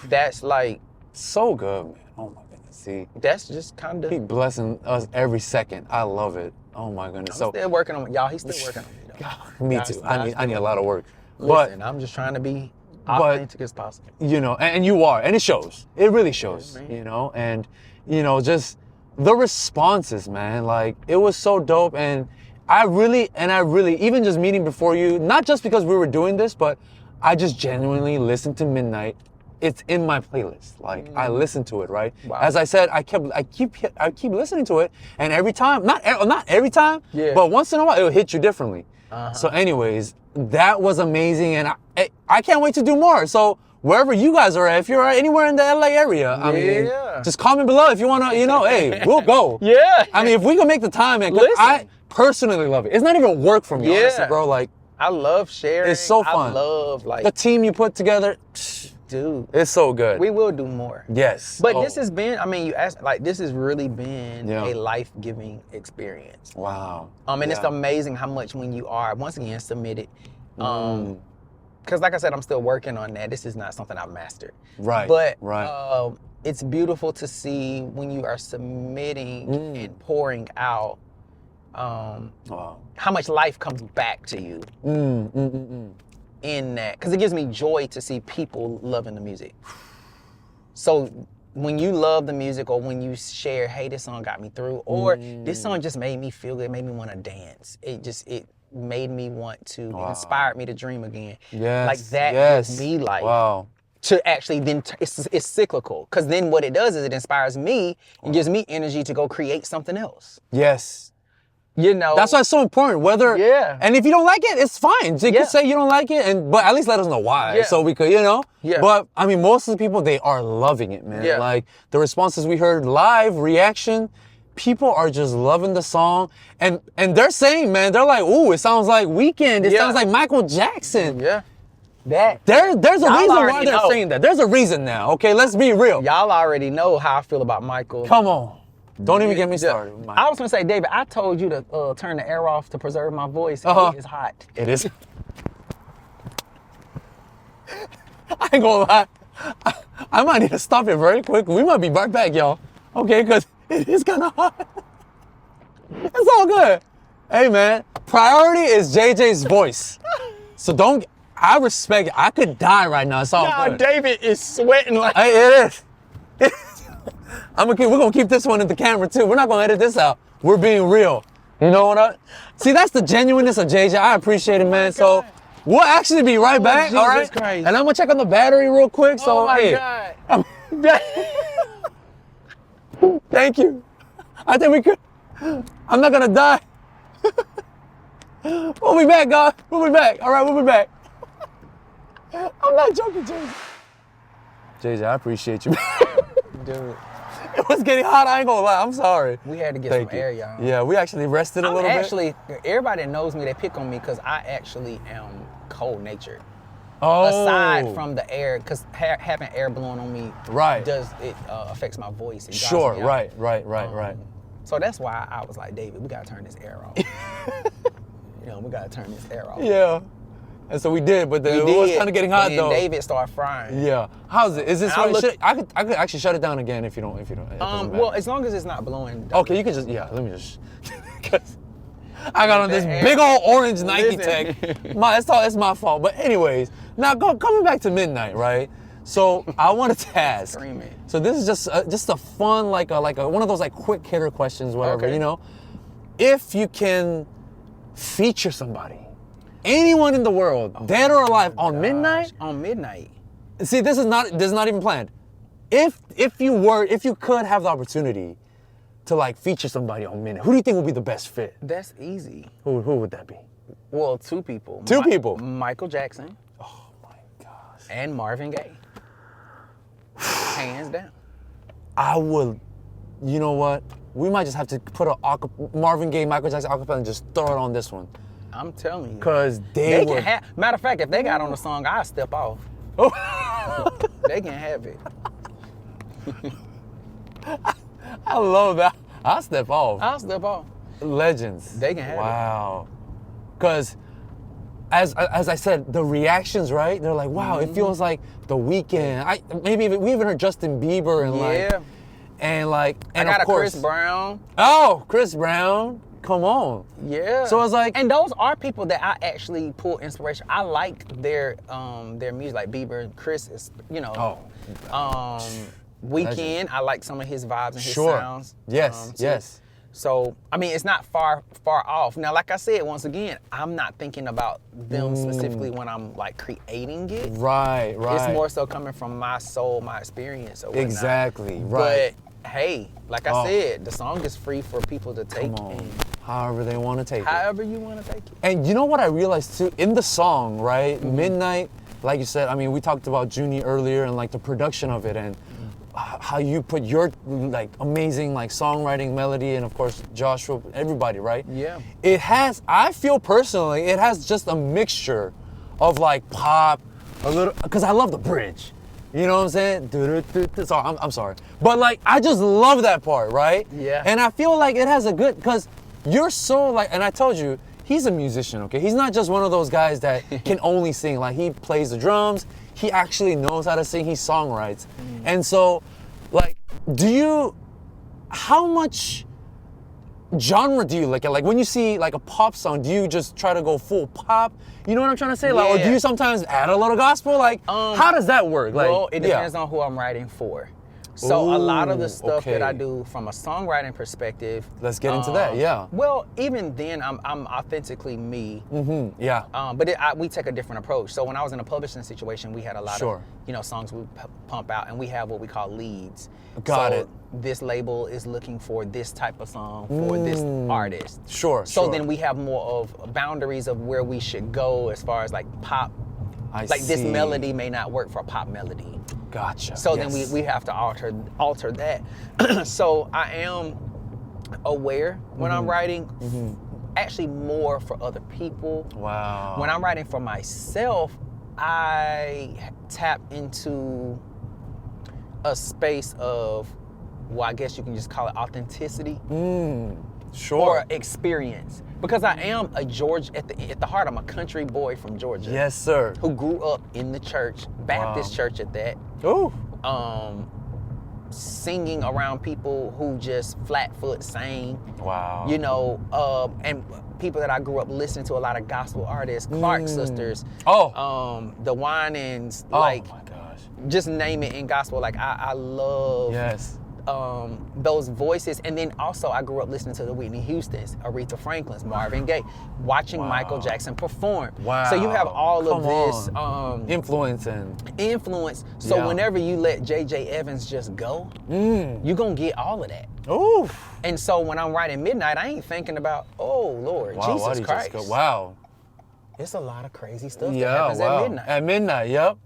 C: that's like
B: so good, man. Oh my goodness. See,
C: that's just kind of...
B: He blessing us every second. I love it. Oh my goodness.
C: I'm still working on y'all. He's still working on me though.
B: God, me too. I need a lot of work.
C: Listen, I'm just trying to be authentic as possible.
B: You know, and you are, and it shows. It really shows. You know, and just the responses, man. Like, it was so dope, and I really, even just meeting before you, not just because we were doing this, but I just genuinely listened to Midnight. It's in my playlist. Like, I listen to it, right? Wow. As I said, I keep listening to it, and every time, not every time, but once in a while, it'll hit you differently. So anyways, that was amazing, and I can't wait to do more. So wherever you guys are at, if you're anywhere in the LA area, I mean, just comment below if you want to, hey, we'll go. I mean, if we can make the time, man, 'cause I personally love it. It's not even work for me, honestly, bro. Like,
C: I love sharing.
B: It's so fun.
C: I love, like,
B: the team you put together.
C: Dude,
B: it's so good.
C: We will do more.
B: Yes.
C: But this has been, I mean, you asked, like, this has really been a life-giving experience.
B: Wow.
C: And it's amazing how much when you are, once again, submitted. Because like I said, I'm still working on that. This is not something I've mastered.
B: Right.
C: But
B: right.
C: It's beautiful to see when you are submitting and pouring out how much life comes back to you. In that, because it gives me joy to see people loving the music. So when you love the music, or when you share, hey, this song got me through, or this song just made me feel good, made me want to dance. It made me want to, inspired me to dream again.
B: Yes.
C: Like that gives me life.
B: Wow.
C: To actually then, it's cyclical. Because then what it does is it inspires me and gives me energy to go create something else.
B: Yes.
C: You know,
B: that's why it's so important. Whether and if you don't like it, it's fine. So you could say you don't like it, but at least let us know why, so we could, But I mean, most of the people, they are loving it, man. Like the responses we heard live, reaction, people are just loving the song, and they're saying, man, they're like, ooh, it sounds like Weeknd. It sounds like Michael Jackson. There's a reason why they're saying that. There's a reason now. Okay, let's be real.
C: Y'all already know how I feel about Michael.
B: Come on. Don't even get me started.
C: I was gonna say, David, I told you to turn the air off to preserve my voice. It is hot.
B: It is. I ain't gonna lie. I might need to stop it very quick. We might be right back, y'all. Okay, because it is kind of hot. It's all good. Hey, man, priority is JJ's voice. So I respect it. I could die right now. It's all good.
C: David is sweating like...
B: Hey, it is. We're gonna keep this one in the camera too. We're not gonna edit this out. We're being real. You know what? See, that's the genuineness of JJ. I appreciate it, man. So we'll actually be right back.
C: Jesus
B: all right.
C: Christ.
B: And I'm gonna check on the battery real quick. So
C: God.
B: Thank you. I think we could. I'm not gonna die. We'll be back, God. We'll be back. All right, we'll be back. I'm not joking, JJ. JJ, I appreciate you.
C: Dude.
B: It was getting hot. I ain't gonna lie. I'm sorry.
C: We had to get
B: Thank
C: some
B: you.
C: air, y'all.
B: Yeah, we actually rested a little
C: bit. Everybody that knows me, they pick on me because I actually am cold-natured.
B: Oh.
C: Aside from the air, because having air blowing on me affects my voice.
B: Sure, right.
C: So that's why I was like, David, we gotta turn this air off. We gotta turn this air off.
B: Yeah. And so we did, but it was kind of getting hot though.
C: David started frying.
B: Yeah. How's it? Is this what I could actually shut it down again if you don't.
C: Well, as long as it's not blowing.
B: Okay, you can just let me just. Cause I got on this big old orange Nike Tech. It's my fault. But anyways, now coming back to Midnight, right? So I wanted to ask.
C: Screaming.
B: So this is just a fun like a one of those like quick hitter questions, whatever.
C: Okay.
B: If you can feature somebody. Anyone in the world, dead or alive, on Midnight?
C: On Midnight.
B: See, this is not even planned. If you could have the opportunity to like feature somebody on Midnight, who do you think would be the best fit?
C: That's easy.
B: Who would that be?
C: Well, two people.
B: Two people.
C: Michael Jackson.
B: Oh my gosh.
C: And Marvin Gaye. Hands down.
B: I would. You know what? We might just have to put Marvin Gaye, Michael Jackson acapella and just throw it on this one.
C: I'm telling you.
B: Because
C: they can have. Matter of fact, if they got on the song, I'll step off. They can have it.
B: I love that. I'll step off. Legends.
C: They can have it.
B: Wow. Because, as I said, the reactions, right? They're like, wow, it feels like The Weeknd. We even heard Justin Bieber and
C: I got
B: of course,
C: Chris Brown.
B: Oh, Chris Brown. Come on.
C: Yeah.
B: So it's like,
C: and those are people that I actually pull inspiration. I like their music, like Bieber, Chris is, Weeknd. I like some of his vibes and his sounds.
B: Yes, yes.
C: So it's not far off. Now, like I said, once again, I'm not thinking about them specifically when I'm like creating it.
B: Right.
C: It's more so coming from my soul, my experience. Or whatnot.
B: Exactly. Right.
C: But hey, like I said, the song is free for people to take.
B: However they want to take it.
C: However you want to take it.
B: And you know what I realized too? In the song, right? Midnight, like you said, we talked about Junie earlier and like the production of it and how you put your like amazing like songwriting, melody, and of course Joshua, everybody, right? Yeah. I feel personally, it has just a mixture of like pop, a little, because I love the bridge. You know what I'm saying? So I'm sorry. But like, I just love that part, right?
C: Yeah.
B: And I feel like it has a good, because you're so like, and I told you, he's a musician, okay? He's not just one of those guys that can only sing. Like, he plays the drums. He actually knows how to sing. He songwrites. And so, like, how much genre do you look at? Like, when you see like a pop song, do you just try to go full pop? You know what I'm trying to say? Like, or do you sometimes add a little gospel? Like, how does that work? Like,
C: well, it depends on who I'm writing for. So a lot of the stuff that I do from a songwriting perspective.
B: Let's get into that, yeah.
C: Well, even then, I'm authentically me.
B: Yeah.
C: But we take a different approach. So when I was in a publishing situation, we had a lot of songs we pump out, and we have what we call leads.
B: Got it.
C: This label is looking for this type of song for this artist.
B: So
C: then we have more of boundaries of where we should go as far as like pop. This melody may not work for a pop melody.
B: Gotcha.
C: So then we have to alter that. So I am aware when I'm writing, actually more for other people.
B: Wow.
C: When I'm writing for myself, I tap into a space of, well, I guess you can just call it authenticity. Or experience. Because I am a at the heart, I'm a country boy from Georgia.
B: Yes, sir.
C: Who grew up in the church, Baptist church at that.
B: Ooh.
C: Singing around people who just flat foot sang.
B: Wow.
C: You know, and people that I grew up listening to, a lot of gospel artists, Clark sisters. The Winans.
B: Oh
C: like,
B: my gosh.
C: Just name it in gospel. Like I love.
B: Yes.
C: Those voices, and then also I grew up listening to the Whitney Houstons, Aretha Franklin's, Marvin Gaye, watching Michael Jackson perform.
B: Wow.
C: So you have all of this
B: influence.
C: So whenever you let J.J. Evans just go, you're gonna get all of that.
B: Ooh.
C: And so when I'm writing Midnight, I ain't thinking about, oh Lord, Jesus Christ.
B: Wow.
C: It's a lot of crazy stuff that happens at midnight.
B: At midnight, yep.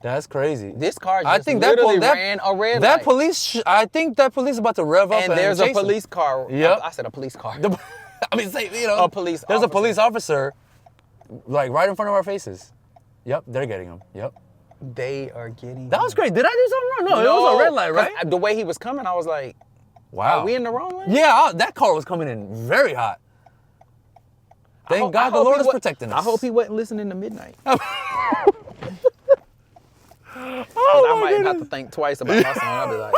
B: That's crazy.
C: This car just
B: I think
C: literally ran a red
B: that
C: light.
B: police. I think that police is about to rev up.
C: And there's a police car.
B: Yep.
C: I said a police car.
B: I mean, say, you know,
C: A police
B: There's
C: officer.
B: a police officer, like right in front of our faces. Yep, they're getting him. Yep.
C: They are getting.
B: That was great. Did I do something wrong? No, it was a red light, right?
C: The way he was coming, I was like,
B: Wow.
C: Are we in the wrong lane?
B: Yeah, that car was coming in very hot. Thank God the Lord is protecting us.
C: I hope he wasn't listening to Midnight.
B: Oh,
C: I might have to think twice about my song. I'll be like,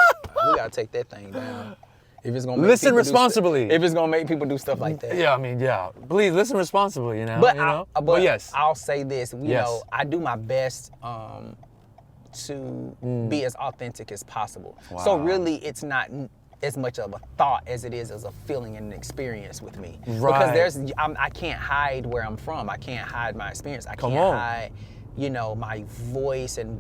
C: we gotta take that thing down. If it's gonna make
B: Listen
C: people
B: responsibly.
C: if it's gonna make people do stuff like that.
B: Yeah, I mean, yeah. Please listen responsibly, you know.
C: But,
B: you know?
C: but
B: yes.
C: I'll say this,
B: Yes.
C: know, I do my best to be as authentic as possible. So
B: Wow.
C: really, it's not as much of a thought as it is as a feeling and an experience with me.
B: Right.
C: Because I can't hide where I'm from. I can't hide my experience. I can't hide, my voice and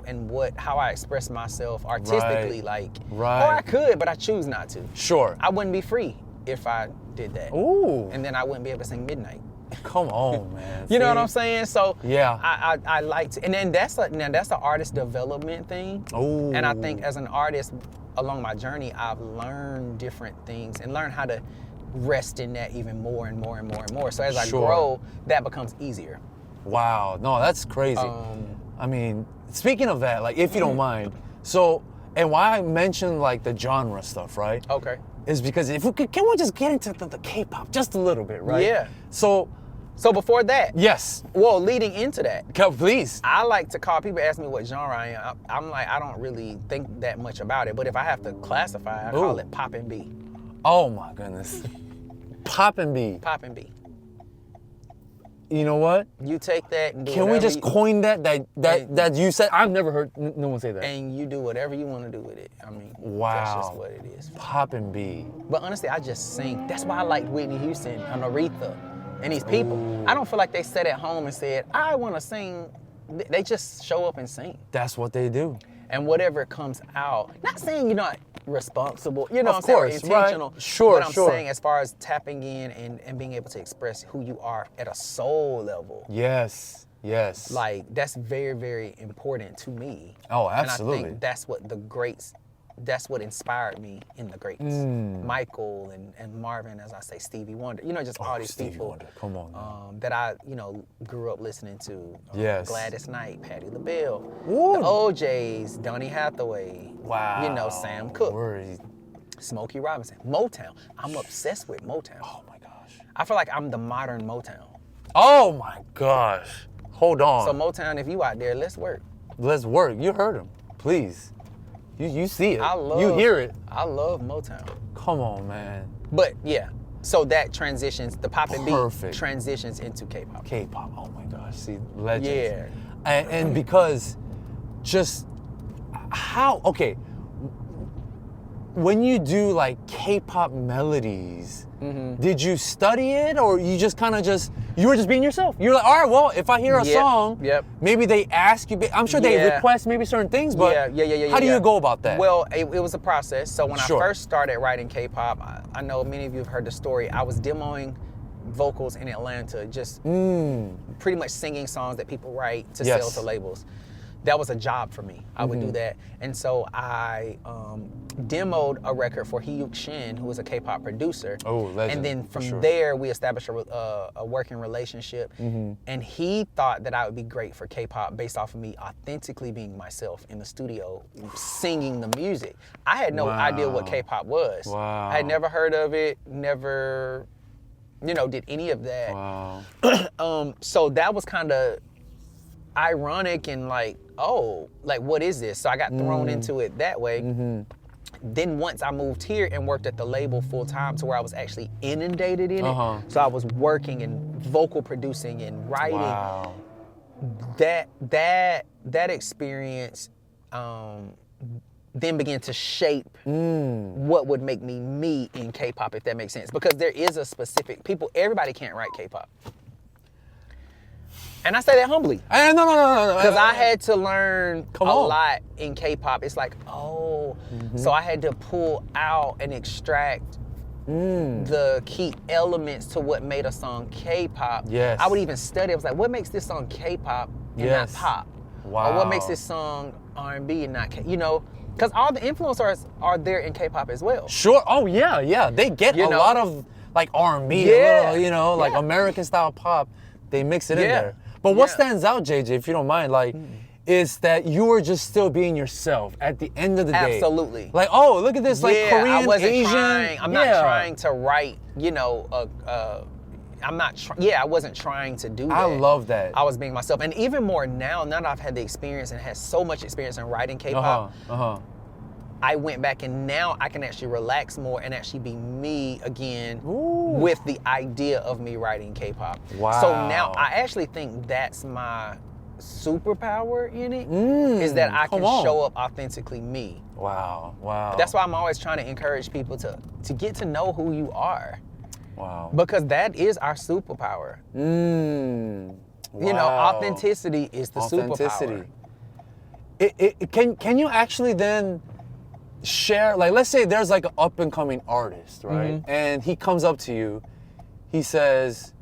C: how I express myself artistically. Or I could, but I choose not to.
B: Sure.
C: I wouldn't be free if I did that.
B: Ooh.
C: And then I wouldn't be able to sing Midnight.
B: Come on, man.
C: You know what I'm saying? So
B: yeah,
C: I like to, and then that's an artist development thing.
B: Ooh.
C: And I think as an artist, along my journey, I've learned different things and learned how to rest in that even more and more and more and more. So as I grow, that becomes easier.
B: Wow, no, that's crazy. I mean, speaking of that, like, if you don't mind, so, and why I mentioned like the genre stuff, right?
C: Okay.
B: Is because if we could, can we just get into the K-pop just a little bit, right?
C: Yeah.
B: So
C: before that,
B: yes.
C: Well, leading into that,
B: please.
C: I like to call, people ask me what genre I am. I'm like, I don't really think that much about it, but if I have to classify, I call it pop and B.
B: Oh my goodness. Pop and B.
C: Pop and B.
B: You know what?
C: You take that and do
B: Can we just coin that you said? I've never heard no one say that.
C: And you do whatever you want to do with it. I mean,
B: wow.
C: That's just what it is.
B: Pop and B.
C: But honestly, I just sing. That's why I liked Whitney Houston and Aretha and these people.
B: Ooh.
C: I don't feel like they sat at home and said, I want to sing. They just show up and sing.
B: That's what they do.
C: And whatever comes out, not saying you're not responsible, you know
B: of
C: what I'm
B: course,
C: saying, or intentional.
B: Right? Sure,
C: but I'm saying as far as tapping in and being able to express who you are at a soul level.
B: Yes, yes.
C: Like, that's very, very important to me.
B: Oh, absolutely.
C: And I think that's what that's what inspired me in the greats. Michael and Marvin, as I say, Stevie Wonder. Just all these
B: Stevie
C: people
B: Wonder. Come on,
C: that I, grew up listening to.
B: Yes.
C: Gladys Knight, Patti LaBelle,
B: Ooh.
C: the OJs, Donny Hathaway.
B: Wow.
C: Sam Cooke.
B: Word.
C: Smokey Robinson. Motown. I'm obsessed with Motown.
B: Oh my gosh.
C: I feel like I'm the modern Motown.
B: Oh my gosh. Hold on.
C: So Motown, if you out there, let's work.
B: Let's work. You heard him. Please. You see it.
C: You
B: hear it.
C: I love Motown.
B: Come on, man.
C: But yeah, so that transitions, the pop and
B: Perfect.
C: beat transitions into K-pop.
B: K-pop. Oh my gosh. See, legends.
C: Yeah.
B: And because just okay, when you do like K-pop melodies, did you study it or you just kind of you were just being yourself? You're like, all right, well, if I hear a song, maybe they ask you, I'm sure they request maybe certain things, but how do you go about that?
C: Well, it was a process. So when I first started writing K-pop, I know many of you have heard the story. I was demoing vocals in Atlanta, just pretty much singing songs that people write to sell to labels. That was a job for me. I would do that. And so I demoed a record for Hyuk Shin, who was a K-pop producer.
B: Oh, legend.
C: And then from there, we established a working relationship. And he thought that I would be great for K-pop based off of me authentically being myself in the studio, singing the music. I had no idea what K-pop was.
B: Wow.
C: I had never heard of it, never, did any of that.
B: Wow.
C: So that was kind of ironic and what is this? So I got thrown into it that way. Then once I moved here and worked at the label full time to where I was actually inundated in it, so I was working and vocal producing and writing.
B: Wow.
C: That experience then began to shape what would make me in K-pop, if that makes sense. Because there is a specific everybody can't write K-pop. And I say that humbly.
B: No.
C: Because I had to learn a lot in K-pop. It's like, so I had to pull out and extract the key elements to what made a song K-pop.
B: Yes.
C: I would even study. I was like, what makes this song K-pop and not pop?
B: Wow.
C: Or what makes this song R&B and not you know, because all the influencers are there in K-pop as well.
B: Sure. Oh yeah. They get a lot of like R&B, a little, you know, like American style pop. They mix it in there. But what stands out, JJ, if you don't mind, like, is that you were just still being yourself at the end of the day.
C: Absolutely.
B: Like, oh, look at this, like Korean,
C: I wasn't
B: Asian.
C: trying. I'm not trying to write, you know, I wasn't trying to do that.
B: I love that.
C: I was being myself. And even more now that I've had the experience and had so much experience in writing K-pop, I went back and now I can actually relax more and actually be me again with the idea of me writing K-pop.
B: Wow.
C: So now I actually think that's my superpower in it, is that I can show up authentically me.
B: Wow.
C: That's why I'm always trying to encourage people to get to know who you are.
B: Wow.
C: Because that is our superpower.
B: Wow.
C: You know, authenticity is the superpower.
B: Can you actually then share, like, let's say there's like an up and coming artist, right? And he comes up to you, he says,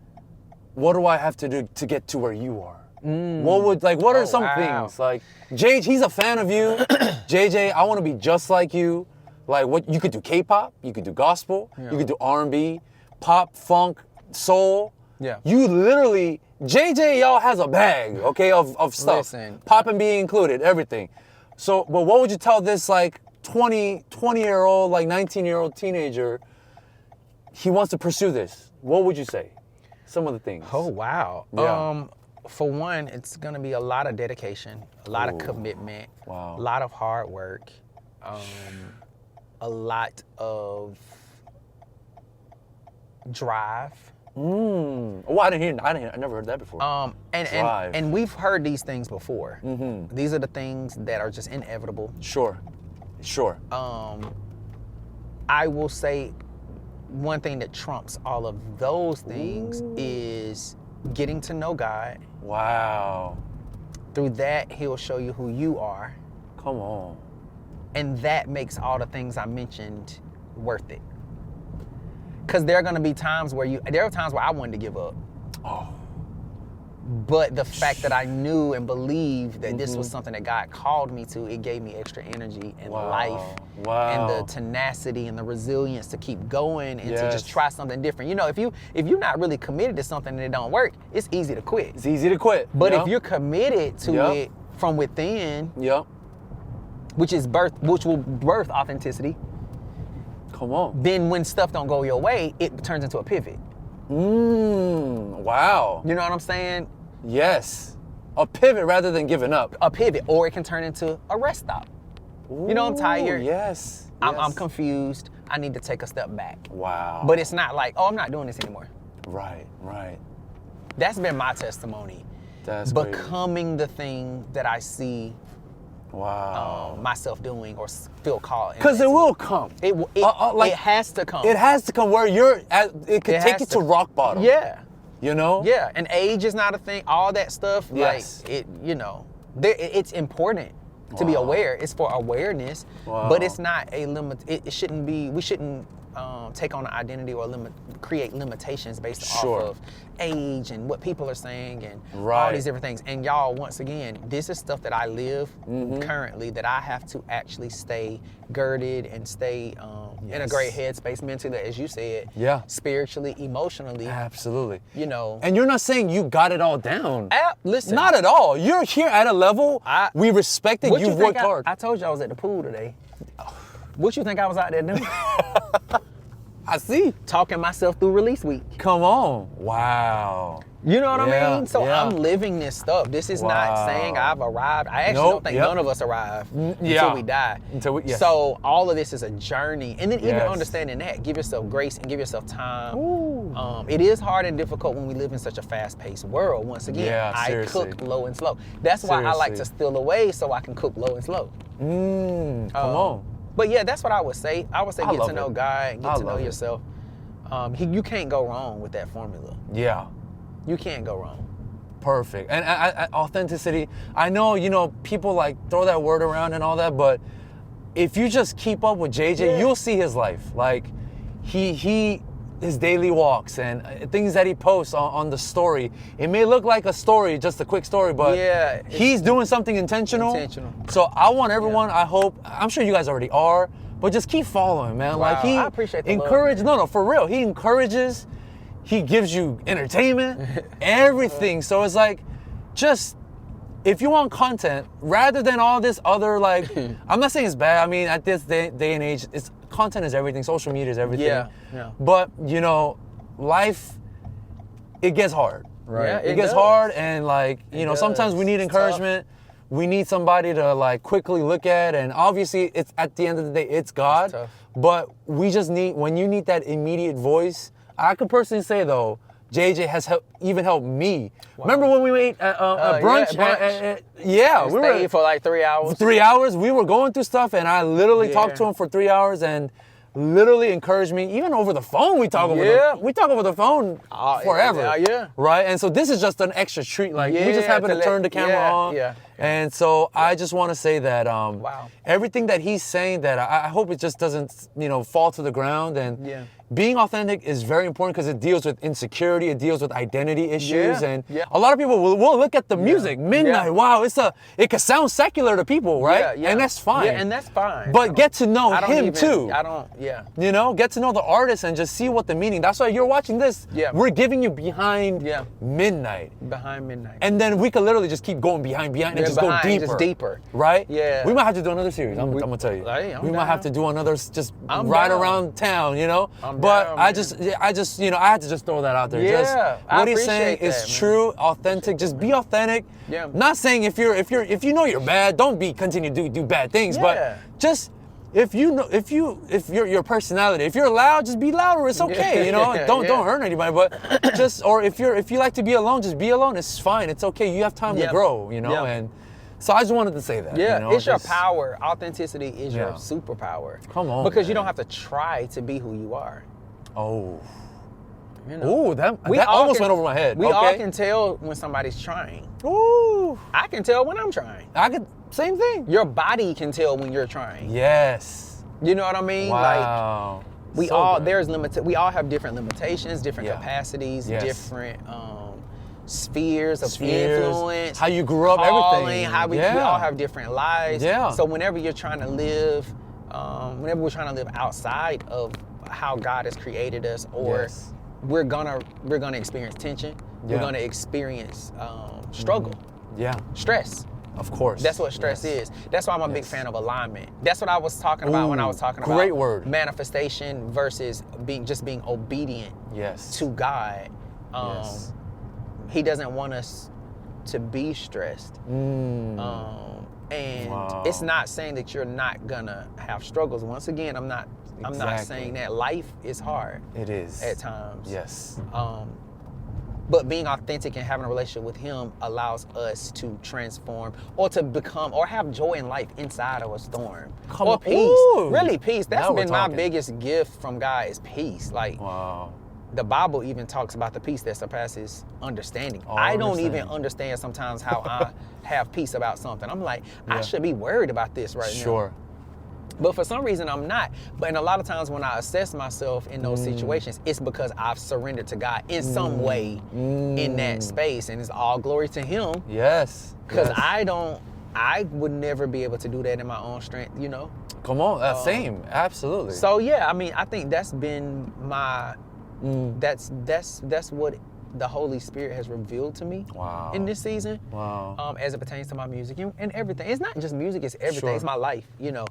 B: what do I have to do to get to where you are? What are some things? Like, JJ, he's a fan of you. JJ, I want to be just like you. Like, what you could do K-pop, you could do gospel, you could do R&B, pop, funk, soul.
C: Yeah.
B: You literally, JJ, y'all has a bag, okay, of stuff.
C: Listen.
B: Pop and B included, everything. So, but what would you tell this like 20-year-old, like 19-year-old teenager, he wants to pursue this? What would you say? Some of the things.
C: Oh, wow.
B: Yeah.
C: For one, it's going to be a lot of dedication, a lot of commitment, a lot of hard work, a lot of drive.
B: Oh, I never heard that before.
C: And we've heard these things before. These are the things that are just inevitable.
B: Sure.
C: I will say one thing that trumps all of those things is getting to know God.
B: Wow.
C: Through that, he'll show you who you are.
B: Come on.
C: And that makes all the things I mentioned worth it. Because there are going to be times where I wanted to give up.
B: Oh.
C: But the fact that I knew and believed that this was something that God called me to, it gave me extra energy and life and the tenacity and the resilience to keep going and to just try something different. You know, if you're not really committed to something and it don't work, it's easy to quit.
B: It's easy to quit.
C: But if you're committed to it from within, which will birth authenticity.
B: Come on.
C: Then when stuff don't go your way, it turns into a pivot.
B: Wow.
C: You know what I'm saying?
B: Yes. A pivot rather than giving up.
C: A pivot, or it can turn into a rest stop. You know, I'm tired.
B: Yes.
C: I'm confused. I need to take a step back.
B: Wow.
C: But it's not like, oh, I'm not doing this anymore.
B: Right.
C: That's been my testimony.
B: That's
C: becoming the thing that I see myself doing or feel called.
B: Because it will come.
C: It has to come.
B: It has to come where you're at. It could take you to rock bottom.
C: Yeah.
B: You know?
C: Yeah, and age is not a thing. All that stuff,
B: yes.
C: like, it's important to be aware. It's for awareness, but it's not a limit. It shouldn't be, we shouldn't take on an identity or create limitations based off of age and what people are saying and all these different things. And y'all, once again, this is stuff that I live currently, that I have to actually stay girded and stay in a great headspace mentally, as you said, spiritually, emotionally.
B: Absolutely.
C: You know.
B: And you're not saying you got it all down.
C: Listen.
B: Not at all. You're here at a level we respect it. You've worked hard.
C: I told you I was at the pool today. What you think I was out there doing?
B: I see.
C: Talking myself through release week.
B: Come on. Wow.
C: You know what I mean? So I'm living this stuff. This is not saying I've arrived. I actually don't think none of us arrive until we die. So all of this is a journey. And then even understanding that, give yourself grace and give yourself time. It is hard and difficult when we live in such a fast-paced world. Once again, I cook low and slow. That's why I like to steal away so I can cook low and slow.
B: Come on.
C: But yeah, that's what I would say. I would say get to know God, get to know yourself. You can't go wrong with that formula.
B: Yeah.
C: You can't go wrong.
B: Perfect. And authenticity, I know, people like throw that word around and all that, but if you just keep up with JJ, you'll see his life. Like, he his daily walks and things that he posts on the story. It may look like a story, just a quick story, but he's doing something intentional. So I want everyone, I hope, I'm sure you guys already are, but just keep following, man.
C: Wow,
B: like he
C: I appreciate the
B: encourages,
C: love,
B: no, for real. He encourages, he gives you entertainment, everything. So it's like, just, if you want content, rather than all this other, like, I'm not saying it's bad. I mean, at this day and age, content is everything. Social media is everything.
C: Yeah.
B: But, you know, life, it gets hard, right?
C: Yeah,
B: it gets hard, and, like, you know, sometimes we need encouragement. We need somebody to, like, quickly look at, and obviously, it's at the end of the day, it's God. But we just need, when you need that immediate voice, I could personally say, though, JJ has even helped me. Wow. Remember when we ate a brunch?
C: We were for like 3 hours.
B: 3 hours. We were going through stuff, and I literally talked to him for 3 hours, and literally encouraged me. Even over the phone, we talk over the phone forever. Right. And so this is just an extra treat. Like we just happen to turn the camera on. And so I just want to say that everything that he's saying, that I hope it just doesn't, you know, fall to the ground. And being authentic is very important because it deals with insecurity, it deals with identity issues, and a lot of people will look at the music, Midnight. Wow, it could sound secular to people, right? And that's fine.
C: And that's fine.
B: But get to know him too.
C: You
B: know, get to know the artist and just see what the meaning. That's why you're watching this. We're giving you behind Midnight.
C: Behind Midnight.
B: And then we could literally just keep going behind and just go deeper.
C: Just deeper.
B: Right?
C: Yeah.
B: We might have to do another series. I'm gonna tell you. We might have to do another just ride around town, you know? But I just, you know, I had to just throw that out there. Just what he's saying is true, authentic. Just be authentic. Not saying if you know you're bad, don't continue to do bad things. But just if your personality, if you're loud, just be louder. It's okay. You know, don't hurt anybody. But just, or if you like to be alone, just be alone. It's fine. It's okay. You have time to grow. You know, and so I just wanted to say that.
C: Yeah,
B: you know,
C: it's your power. Authenticity is your superpower.
B: Come on,
C: because you don't have to try to be who you are.
B: Oh.
C: You know,
B: ooh, that almost went over my head.
C: We all can tell when somebody's trying.
B: Ooh.
C: I can tell when I'm trying.
B: Same thing.
C: Your body can tell when you're trying.
B: Yes.
C: You know what I mean?
B: Wow.
C: Like we all have different limitations, different capacities, different spheres of influence.
B: How you grew up, everything.
C: How we all have different lives. Yeah. So whenever you're trying to live, whenever we're trying to live outside of how God has created us, or we're gonna experience tension. We're gonna experience struggle. Stress.
B: Of course.
C: That's what stress is. That's why I'm a big fan of alignment. That's what I was talking about when I was talking about
B: great word.
C: Manifestation versus being obedient to God. He doesn't want us to be stressed. And it's not saying that you're not gonna have struggles. Once again, I'm not saying that. Life is hard.
B: It is.
C: At times.
B: Yes.
C: But being authentic and having a relationship with him allows us to transform or to become or have joy in life inside of a storm. Or peace. Ooh. Really peace. That's been my biggest gift from God is peace. Like the Bible even talks about the peace that surpasses understanding. I don't even understand sometimes how I have peace about something. I'm like, I should be worried about this right now. Sure. But for some reason, I'm not. But a lot of times when I assess myself in those situations, it's because I've surrendered to God in some way in that space. And it's all glory to him.
B: Yes.
C: Because I would never be able to do that in my own strength, you know?
B: Come on, same, absolutely.
C: So yeah, I mean, I think that's been my, that's what the Holy Spirit has revealed to me in this season. As it pertains to my music and everything. It's not just music, it's everything. It's my life, you know.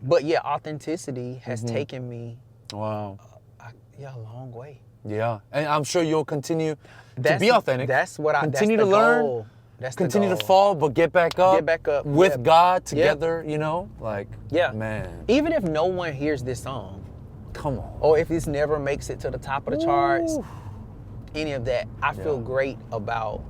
C: But yeah, authenticity has taken me a long way.
B: Yeah, and I'm sure you'll continue to be authentic.
C: That's what
B: continue to learn. Continue to fall, but get back up.
C: Get back up
B: with God together. You know, like man.
C: Even if no one hears this song,
B: come on.
C: Or if this never makes it to the top of the charts, any of that, I feel great about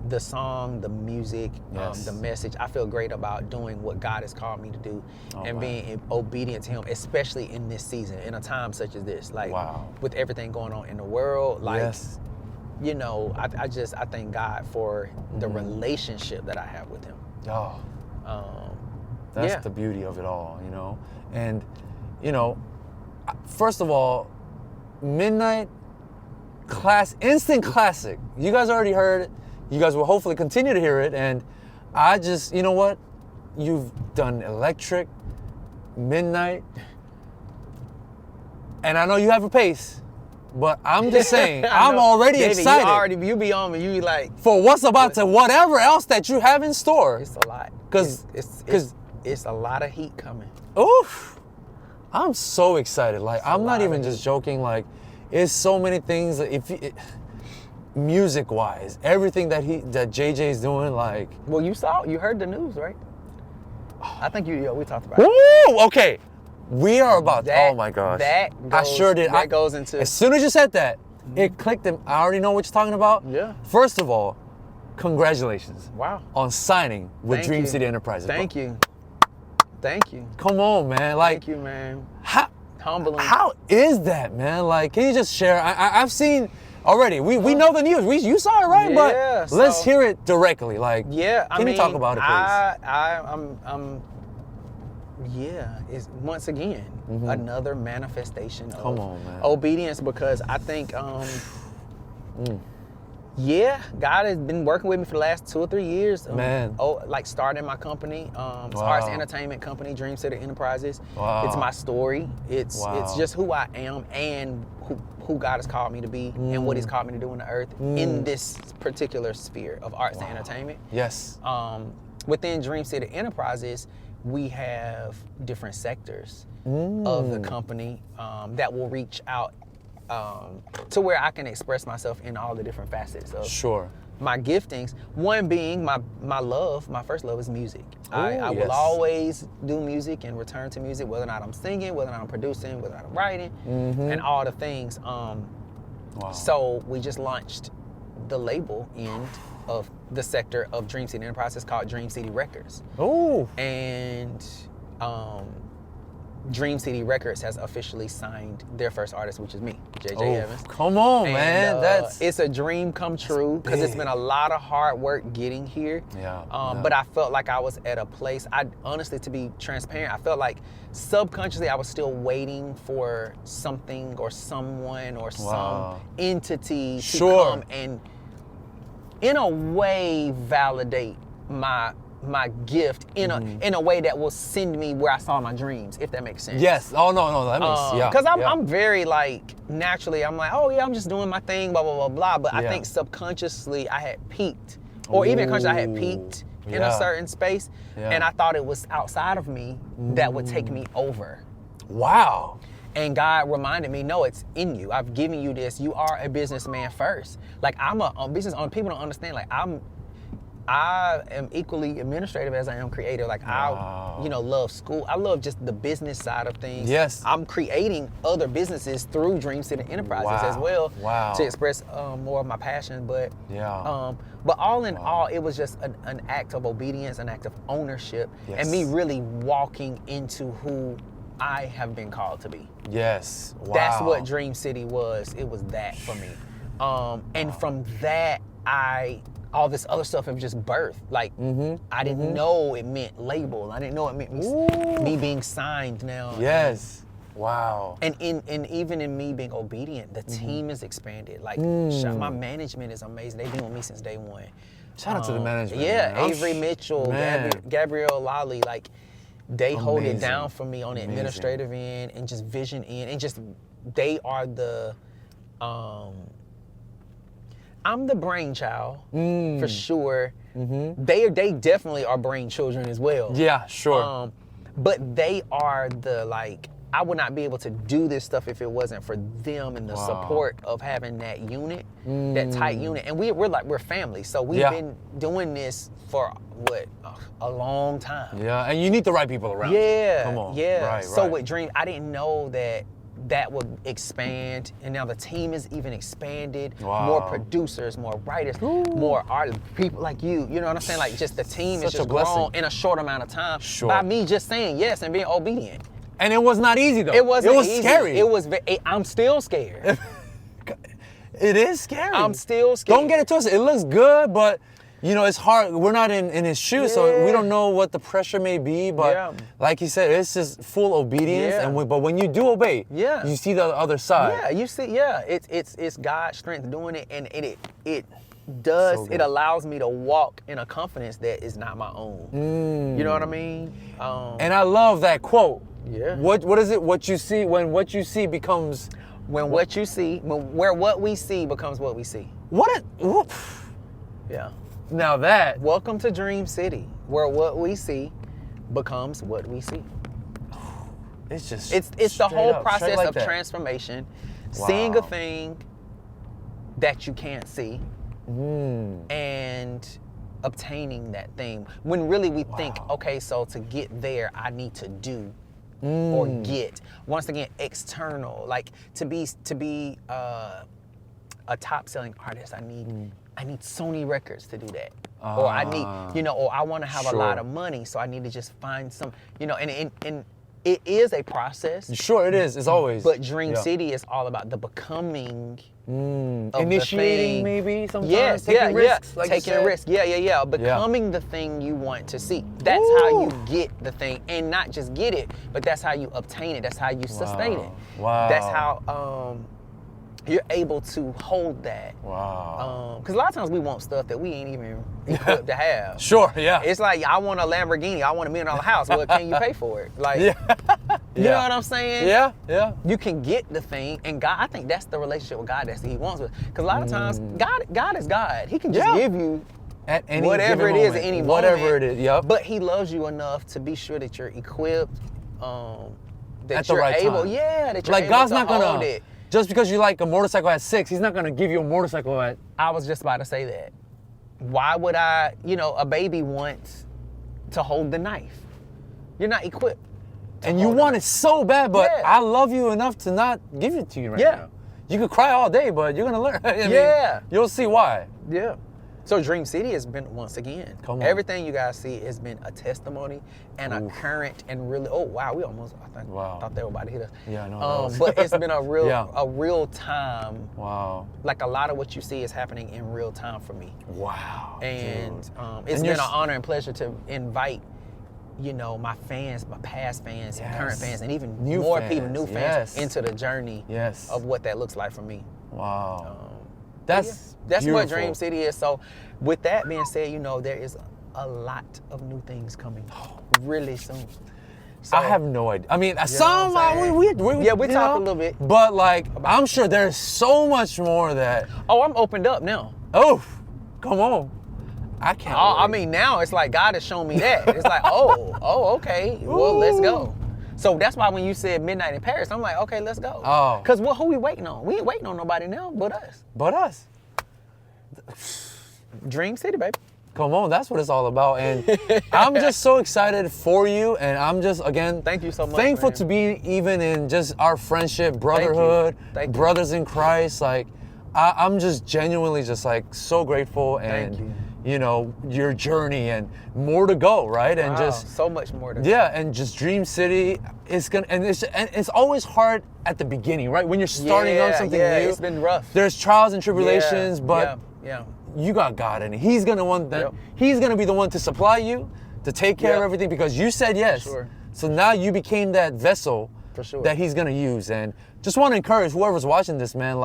C: the song, the music, the message. I feel great about doing what God has called me to do and being obedient to him, especially in this season, in a time such as this. Like with everything going on in the world, like you know, I thank God for the relationship that I have with him.
B: That's the beauty of it all, you know. And you know, first of all, Midnight, instant classic. You guys already heard it. You guys will hopefully continue to hear it. And I just, you know what? You've done Electric, Midnight, and I know you have a pace, but I'm just saying, I'm already
C: David,
B: excited.
C: You be on me. You be like,
B: for what's about to, whatever else that you have in store.
C: it's a lot.
B: Because
C: It's a lot of heat coming.
B: Oof. I'm so excited. Like, I'm not even just joking. Like, it's so many things. Music-wise, everything that JJ is doing, like.
C: Well, you heard the news, right? I think we talked about it.
B: Woo! Okay. We are about oh my gosh. I sure did.
C: That goes into.
B: As soon as you said that, it clicked and I already know what you're talking about.
C: Yeah.
B: First of all, congratulations.
C: Wow.
B: On signing with
C: Thank
B: Dream
C: you.
B: City Enterprises.
C: Thank you. Thank you.
B: Come on, man. Like,
C: Thank you, man.
B: Humbling.
C: Humbling.
B: How is that, man? Like, can you just share? I've seen already. We know the news. You saw it, right?
C: Yeah,
B: but let's hear it directly. Like,
C: yeah.
B: Can you talk about it, please?
C: It's once again another manifestation of
B: on, man.
C: obedience, because I think God has been working with me for the last 2 or 3 years.
B: Man.
C: Like starting my company, it's arts entertainment company, Dream City Enterprises.
B: Wow.
C: It's my story. It's
B: Wow.
C: just who I am and who God has called me to be and what He's called me to do on the earth in this particular sphere of arts and entertainment.
B: Yes.
C: Within Dream City Enterprises, we have different sectors of the company that will reach out to where I can express myself in all the different facets of my giftings. One being my first love is music. I will always do music and return to music, whether or not I'm singing, whether or not I'm producing, whether or not I'm writing, and all the things. So we just launched the label end of the sector of Dream City Enterprises called Dream City Records.
B: Oh.
C: And Dream City Records has officially signed their first artist, which is me, JJ Evans.
B: Come on,
C: And,
B: man.
C: it's a dream come true, because it's been a lot of hard work getting here. But I felt like I was at a place, honestly, to be transparent, I felt like subconsciously I was still waiting for something or someone or some entity to come and in a way validate my gift in a way that will send me where I saw my dreams, if that makes sense.
B: Yes. Oh no, that makes
C: because I'm very like naturally I'm like, oh yeah, I'm just doing my thing, blah blah blah blah. But I think subconsciously I had peaked, or even consciously I had peaked in a certain space, and I thought it was outside of me that would take me over.
B: Wow.
C: And God reminded me, no, it's in you. I've given you this. You are a businessman first. Like I'm a business owner. People don't understand. Like I am equally administrative as I am creative. Like I love school. I love just the business side of things.
B: Yes.
C: I'm creating other businesses through Dream City Enterprises as well to express more of my passion. But but all in all, it was just an act of obedience, an act of ownership, and me really walking into who I have been called to be.
B: Yes. Wow.
C: That's what Dream City was. It was that for me. And from that, all this other stuff have just birthed. Like, I didn't know it meant label. I didn't know it meant me being signed now.
B: Yes. Wow.
C: And even in me being obedient, the team is expanded. Like, my management is amazing. They've been with me since day one.
B: Shout out to the management.
C: Yeah,
B: man.
C: Avery Mitchell, Gabrielle Lally, like, they hold it down for me on the administrative end and just vision end, and just they are the I'm the brainchild for sure. They definitely are brain children as well.
B: Yeah, sure.
C: But they are the, like, I would not be able to do this stuff if it wasn't for them and the support of having that unit, that tight unit. And we're family, so we've been doing this for a long time.
B: Yeah, and you need the right people around.
C: Yeah,
B: Come on.
C: yeah.
B: Right,
C: so
B: right.
C: with Dream, I didn't know that would expand, and now the team is even expanded. More producers, more writers, more art people like you. You know what I'm saying? Like, just the team is just grown in a short amount of time by me just saying yes and being obedient.
B: And it was not easy though.
C: It wasn't.
B: It was
C: easy.
B: scary.
C: It was. I'm still scared.
B: It is scary.
C: I'm still scared.
B: Don't get it twisted. It looks good, but you know, it's hard. We're not in his shoes, so we don't know what the pressure may be. But like he said, it's just full obedience. But when you do obey, you see the other side.
C: Yeah, you see, it's God's strength doing it, and it does. So it allows me to walk in a confidence that is not my own. You know what I mean?
B: And I love that quote.
C: Yeah.
B: What is it? What you see when what you see becomes.
C: When what we see becomes what we see. Yeah.
B: Now that.
C: Welcome to Dream City, where what we see becomes what we see.
B: It's just.
C: It's the whole process of transformation, seeing a thing that you can't see, and obtaining that thing. When really we think, okay, so to get there, I need to do. Or get, once again, external, like to be a top selling artist, I need Sony Records to do that, or I need, or I want to have a lot of money, so I need to just find some, and it is a process.
B: Sure, it is. It's always.
C: But Dream City is all about the becoming.
B: Initiating, maybe sometimes.
C: Yes,
B: taking risks, like
C: taking risks. Yeah. Becoming the thing you want to see. That's how you get the thing, and not just get it, but that's how you obtain it. That's how you sustain it.
B: Wow.
C: That's how you're able to hold that.
B: Wow.
C: Because a lot of times we want stuff that we ain't even equipped to have.
B: Sure. Yeah.
C: It's like, I want a Lamborghini. I want $1 million house. Well, can you pay for it? Like. You know what I'm saying?
B: Yeah.
C: You can get the thing, and God, I think that's the relationship with God that He wants with. Because a lot of times, God is God. He can just give you
B: at any
C: whatever it is at any moment.
B: Whatever it is,
C: But He loves you enough to be sure that you're equipped, that
B: at
C: you're
B: the right
C: able.
B: Time.
C: Yeah, that you're
B: like
C: able
B: God's
C: to
B: not gonna.
C: hold it.
B: Just because you like a motorcycle at 6, He's not gonna give you a motorcycle at.
C: I was just about to say that. Why would I? A baby wants to hold the knife. You're not equipped.
B: And you want it so bad, but I love you enough to not give it to you right now. You could cry all day, but you're gonna learn. I mean, you'll see why.
C: Yeah. So Dream City has been, once again, everything you guys see has been a testimony and a current and really. Oh wow, we almost thought they were about to hit us.
B: Yeah, I know.
C: But it's been a real time.
B: Wow.
C: Like a lot of what you see is happening in real time for me.
B: Wow.
C: And it's been an honor and pleasure to invite. My fans, my past fans, and current fans, and even new fans into the journey of what that looks like for me.
B: Wow.
C: That's
B: beautiful.
C: what Dream City is. So with that being said, there is a lot of new things coming really soon. So,
B: I have no idea. I mean, some we
C: talked a little bit.
B: But I'm sure there's so much more that.
C: Oh, I'm opened up now.
B: Oh, come on. I can't.
C: I mean, now it's like God has shown me that. It's like, okay. Well, let's go. So that's why when you said Midnight in Paris, I'm like, okay, let's go.
B: Oh.
C: Because who we waiting on? We ain't waiting on nobody now but us.
B: But us.
C: Dream City, baby.
B: Come on, that's what it's all about. And I'm just so excited for you. And I'm just, again,
C: thank you so much.
B: Thankful to be even in just our friendship, brotherhood, brothers in Christ. Like, I'm just genuinely just so grateful. And
C: thank you.
B: Your journey and more to go, right? And just
C: so much more to go.
B: Yeah, and just Dream City is gonna, and it's always hard at the beginning, right? When you're starting on something new,
C: it's been rough.
B: There's trials and tribulations, but
C: yeah.
B: You got God in it. He's gonna He's gonna be the one to supply you, to take care of everything because you said yes.
C: Sure.
B: So now you became that vessel that He's gonna use. And just want to encourage whoever's watching this, man,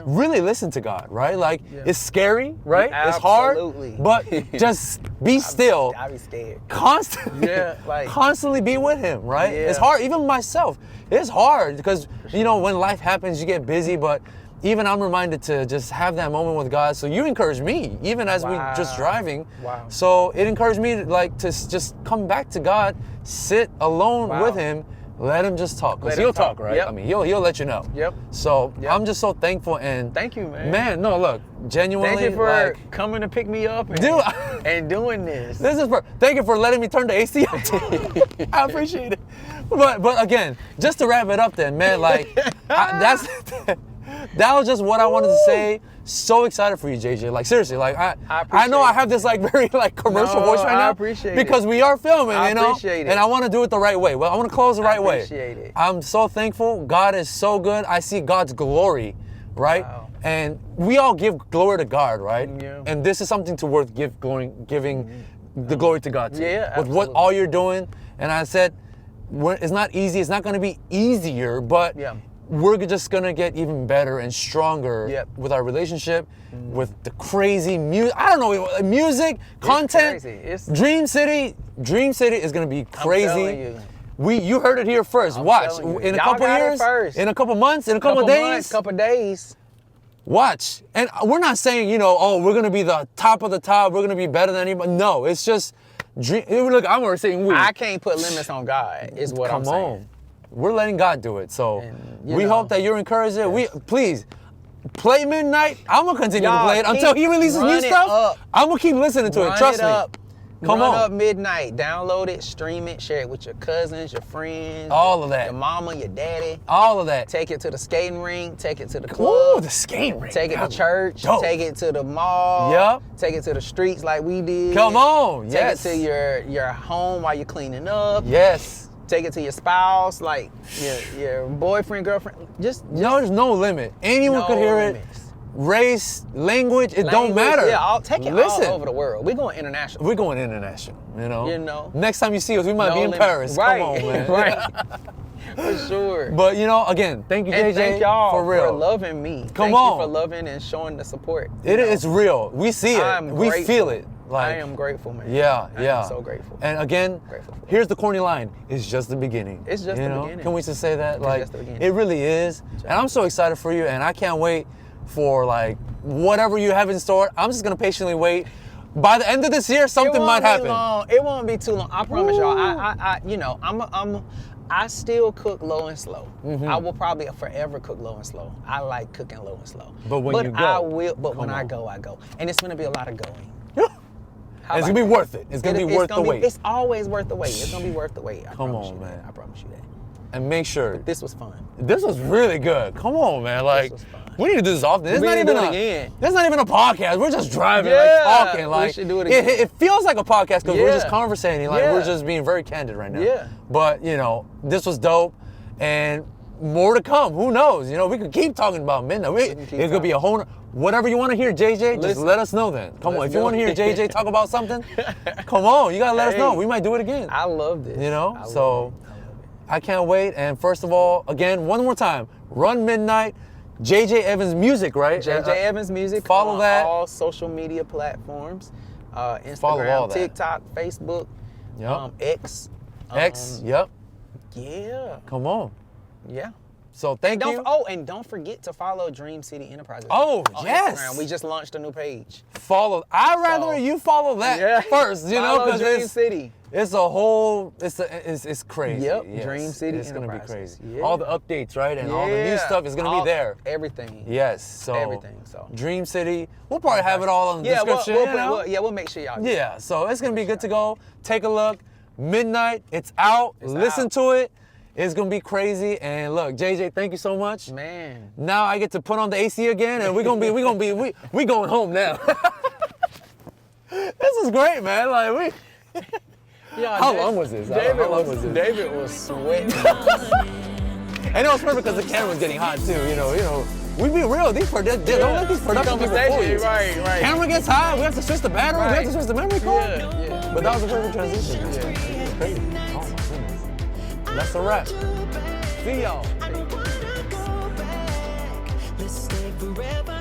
B: really listen to God, right? It's scary, right?
C: Absolutely.
B: It's hard, but just be still.
C: I'll be scared.
B: Constantly, constantly be with Him, right? Yeah. It's hard, even myself. It's hard because, when life happens, you get busy, but even I'm reminded to just have that moment with God. So you encourage me, even as we just driving.
C: Wow.
B: So it encouraged me to just come back to God, sit alone with Him, let Him just talk. Because He'll talk, right?
C: Yep.
B: I mean, He'll let you know.
C: Yep.
B: So I'm just so thankful and
C: thank you, man.
B: Man, no, look, genuinely.
C: Thank you for coming to pick me up and doing this.
B: Thank you for letting me turn the AC up. I appreciate it. But again, just to wrap it up, then, man, that was just what I wanted to say. So excited for you, JJ. Seriously, I know I have this very commercial voice right now.
C: I appreciate
B: because we are filming,
C: I appreciate it.
B: And I want to do it the right way. Well, I want to close the right way.
C: I appreciate it.
B: I'm so thankful. God is so good. I see God's glory right?
C: Wow.
B: And we all give glory to God, right?
C: Yeah.
B: And this is something to worth giving the glory to God to.
C: Yeah,
B: With what all you're doing. And I said, it's not easy. It's not going to be easier, but we're just going to get even better and stronger with our relationship, with the crazy music. I don't know, music, content.
C: It's
B: Dream City is going to be crazy.
C: I'm telling you.
B: You heard it here first. Watch in a couple years, in a couple months, in a couple days,
C: couple days.
B: Watch. And we're not saying, you know, oh, we're gonna be the top of the top. We're gonna be better than anybody. No, it's just look. I'm already saying we.
C: I can't put limits on God. Is what I'm saying.
B: Come on, we're letting God do it. So we hope that you're encouraged. Yes. We please. Play Midnight. I'm gonna continue to play it until he releases new stuff. I'm gonna keep listening to it. Trust me. Come on.
C: Up Midnight. Download it, stream it, share it with your cousins, your friends.
B: All of that.
C: Your mama, your daddy.
B: All of that.
C: Take it to the skating rink. Take it to the club.
B: Ooh, the skating rink.
C: Take it to church.
B: Dope.
C: Take it to the mall.
B: Yep.
C: Take it to the streets like we did.
B: Come on. Yes.
C: Take it to your home while you're cleaning up.
B: Yes.
C: Take it to your spouse, like your boyfriend, girlfriend. Just
B: there's no limit. Anyone could hear it. Race, language, it don't matter.
C: Yeah, I'll take it all over the world. We're going international.
B: We're going international, you know?
C: You know.
B: Next time you see us, we might be in Paris.
C: Right.
B: Come on, man.
C: Right. For sure.
B: But, you know, again, thank you, JJ,
C: thank y'all
B: for real.
C: For loving me.
B: Come
C: thank
B: on.
C: you for loving and showing the support.
B: It's real. We see it.
C: I'm
B: we
C: grateful.
B: feel it. Like,
C: I am grateful, man.
B: Yeah,
C: I am so grateful.
B: And again, here's the corny line. It's just the beginning.
C: It's just the beginning.
B: Can we just say that? Like,
C: just the beginning.
B: It really is. And I'm so excited for you, and I can't wait for, like, whatever you have in store. I'm just going to patiently wait. By the end of this year, something might happen.
C: It won't be too long. I promise y'all. I still cook low and slow. I will probably forever cook low and slow. I like cooking low and slow.
B: But when you go,
C: when I go, I go. And it's going to be a lot of going.
B: It's going to be worth it. It's going to be worth the wait.
C: It's always worth the wait. It's going to be worth the wait.
B: Come on, man.
C: I promise you that.
B: And make sure.
C: This was fun.
B: This was really good. Come on, man. Like, we need to do this often. It's not even a podcast. We're just driving, like talking. Like,
C: we should do it again.
B: It feels like a podcast because we're just conversating. Like, we're just being very candid right now.
C: Yeah.
B: But, you know, this was dope. And more to come. Who knows? You know, we could keep talking about Midnight. It could be a whole... Whatever you want to hear, JJ, just let us know then. Come on. If you want to hear JJ talk about something, come on. You got to let us know. We might do it again.
C: I love this.
B: You know? So, I can't wait. And first of all, again, one more time, run Midnight. JJ Evans Music, right?
C: JJ Evans Music.
B: Follow that.
C: All social media platforms. Instagram,
B: follow all that.
C: TikTok, Facebook, X.
B: X, yep.
C: Yeah.
B: Come on.
C: Yeah.
B: So thank you.
C: And don't forget to follow Dream City Enterprises.
B: Oh,
C: on
B: yes.
C: Instagram. We just launched a new page.
B: I'd rather you follow that first, you know, because
C: Dream City.
B: It's a whole, it's crazy.
C: Yep,
B: yes.
C: Dream City
B: It's going to be crazy.
C: Yeah.
B: All the updates, right? And all the new stuff is going to be there.
C: Everything.
B: Yes. So
C: everything. So
B: Dream City. We'll probably have it all in the description.
C: We'll make sure y'all.
B: Yeah. So it's going to be good to go. Take a look. Midnight. It's out. Listen to it. It's going to be crazy. And look, JJ, thank you so much.
C: Man.
B: Now I get to put on the AC again and we going home now. This is great, man. Like How long was this?
C: David was sweating.
B: And it was perfect because the camera was getting hot too. You know. We be real. Don't let these production people fool you.
C: Right.
B: Camera gets hot. We have to switch the battery.
C: Right.
B: We have to switch the memory card.
C: Yeah.
B: But that was a perfect transition.
C: Yeah.
B: Crazy. Oh my goodness. That's a wrap. See y'all.
A: Let's stay forever.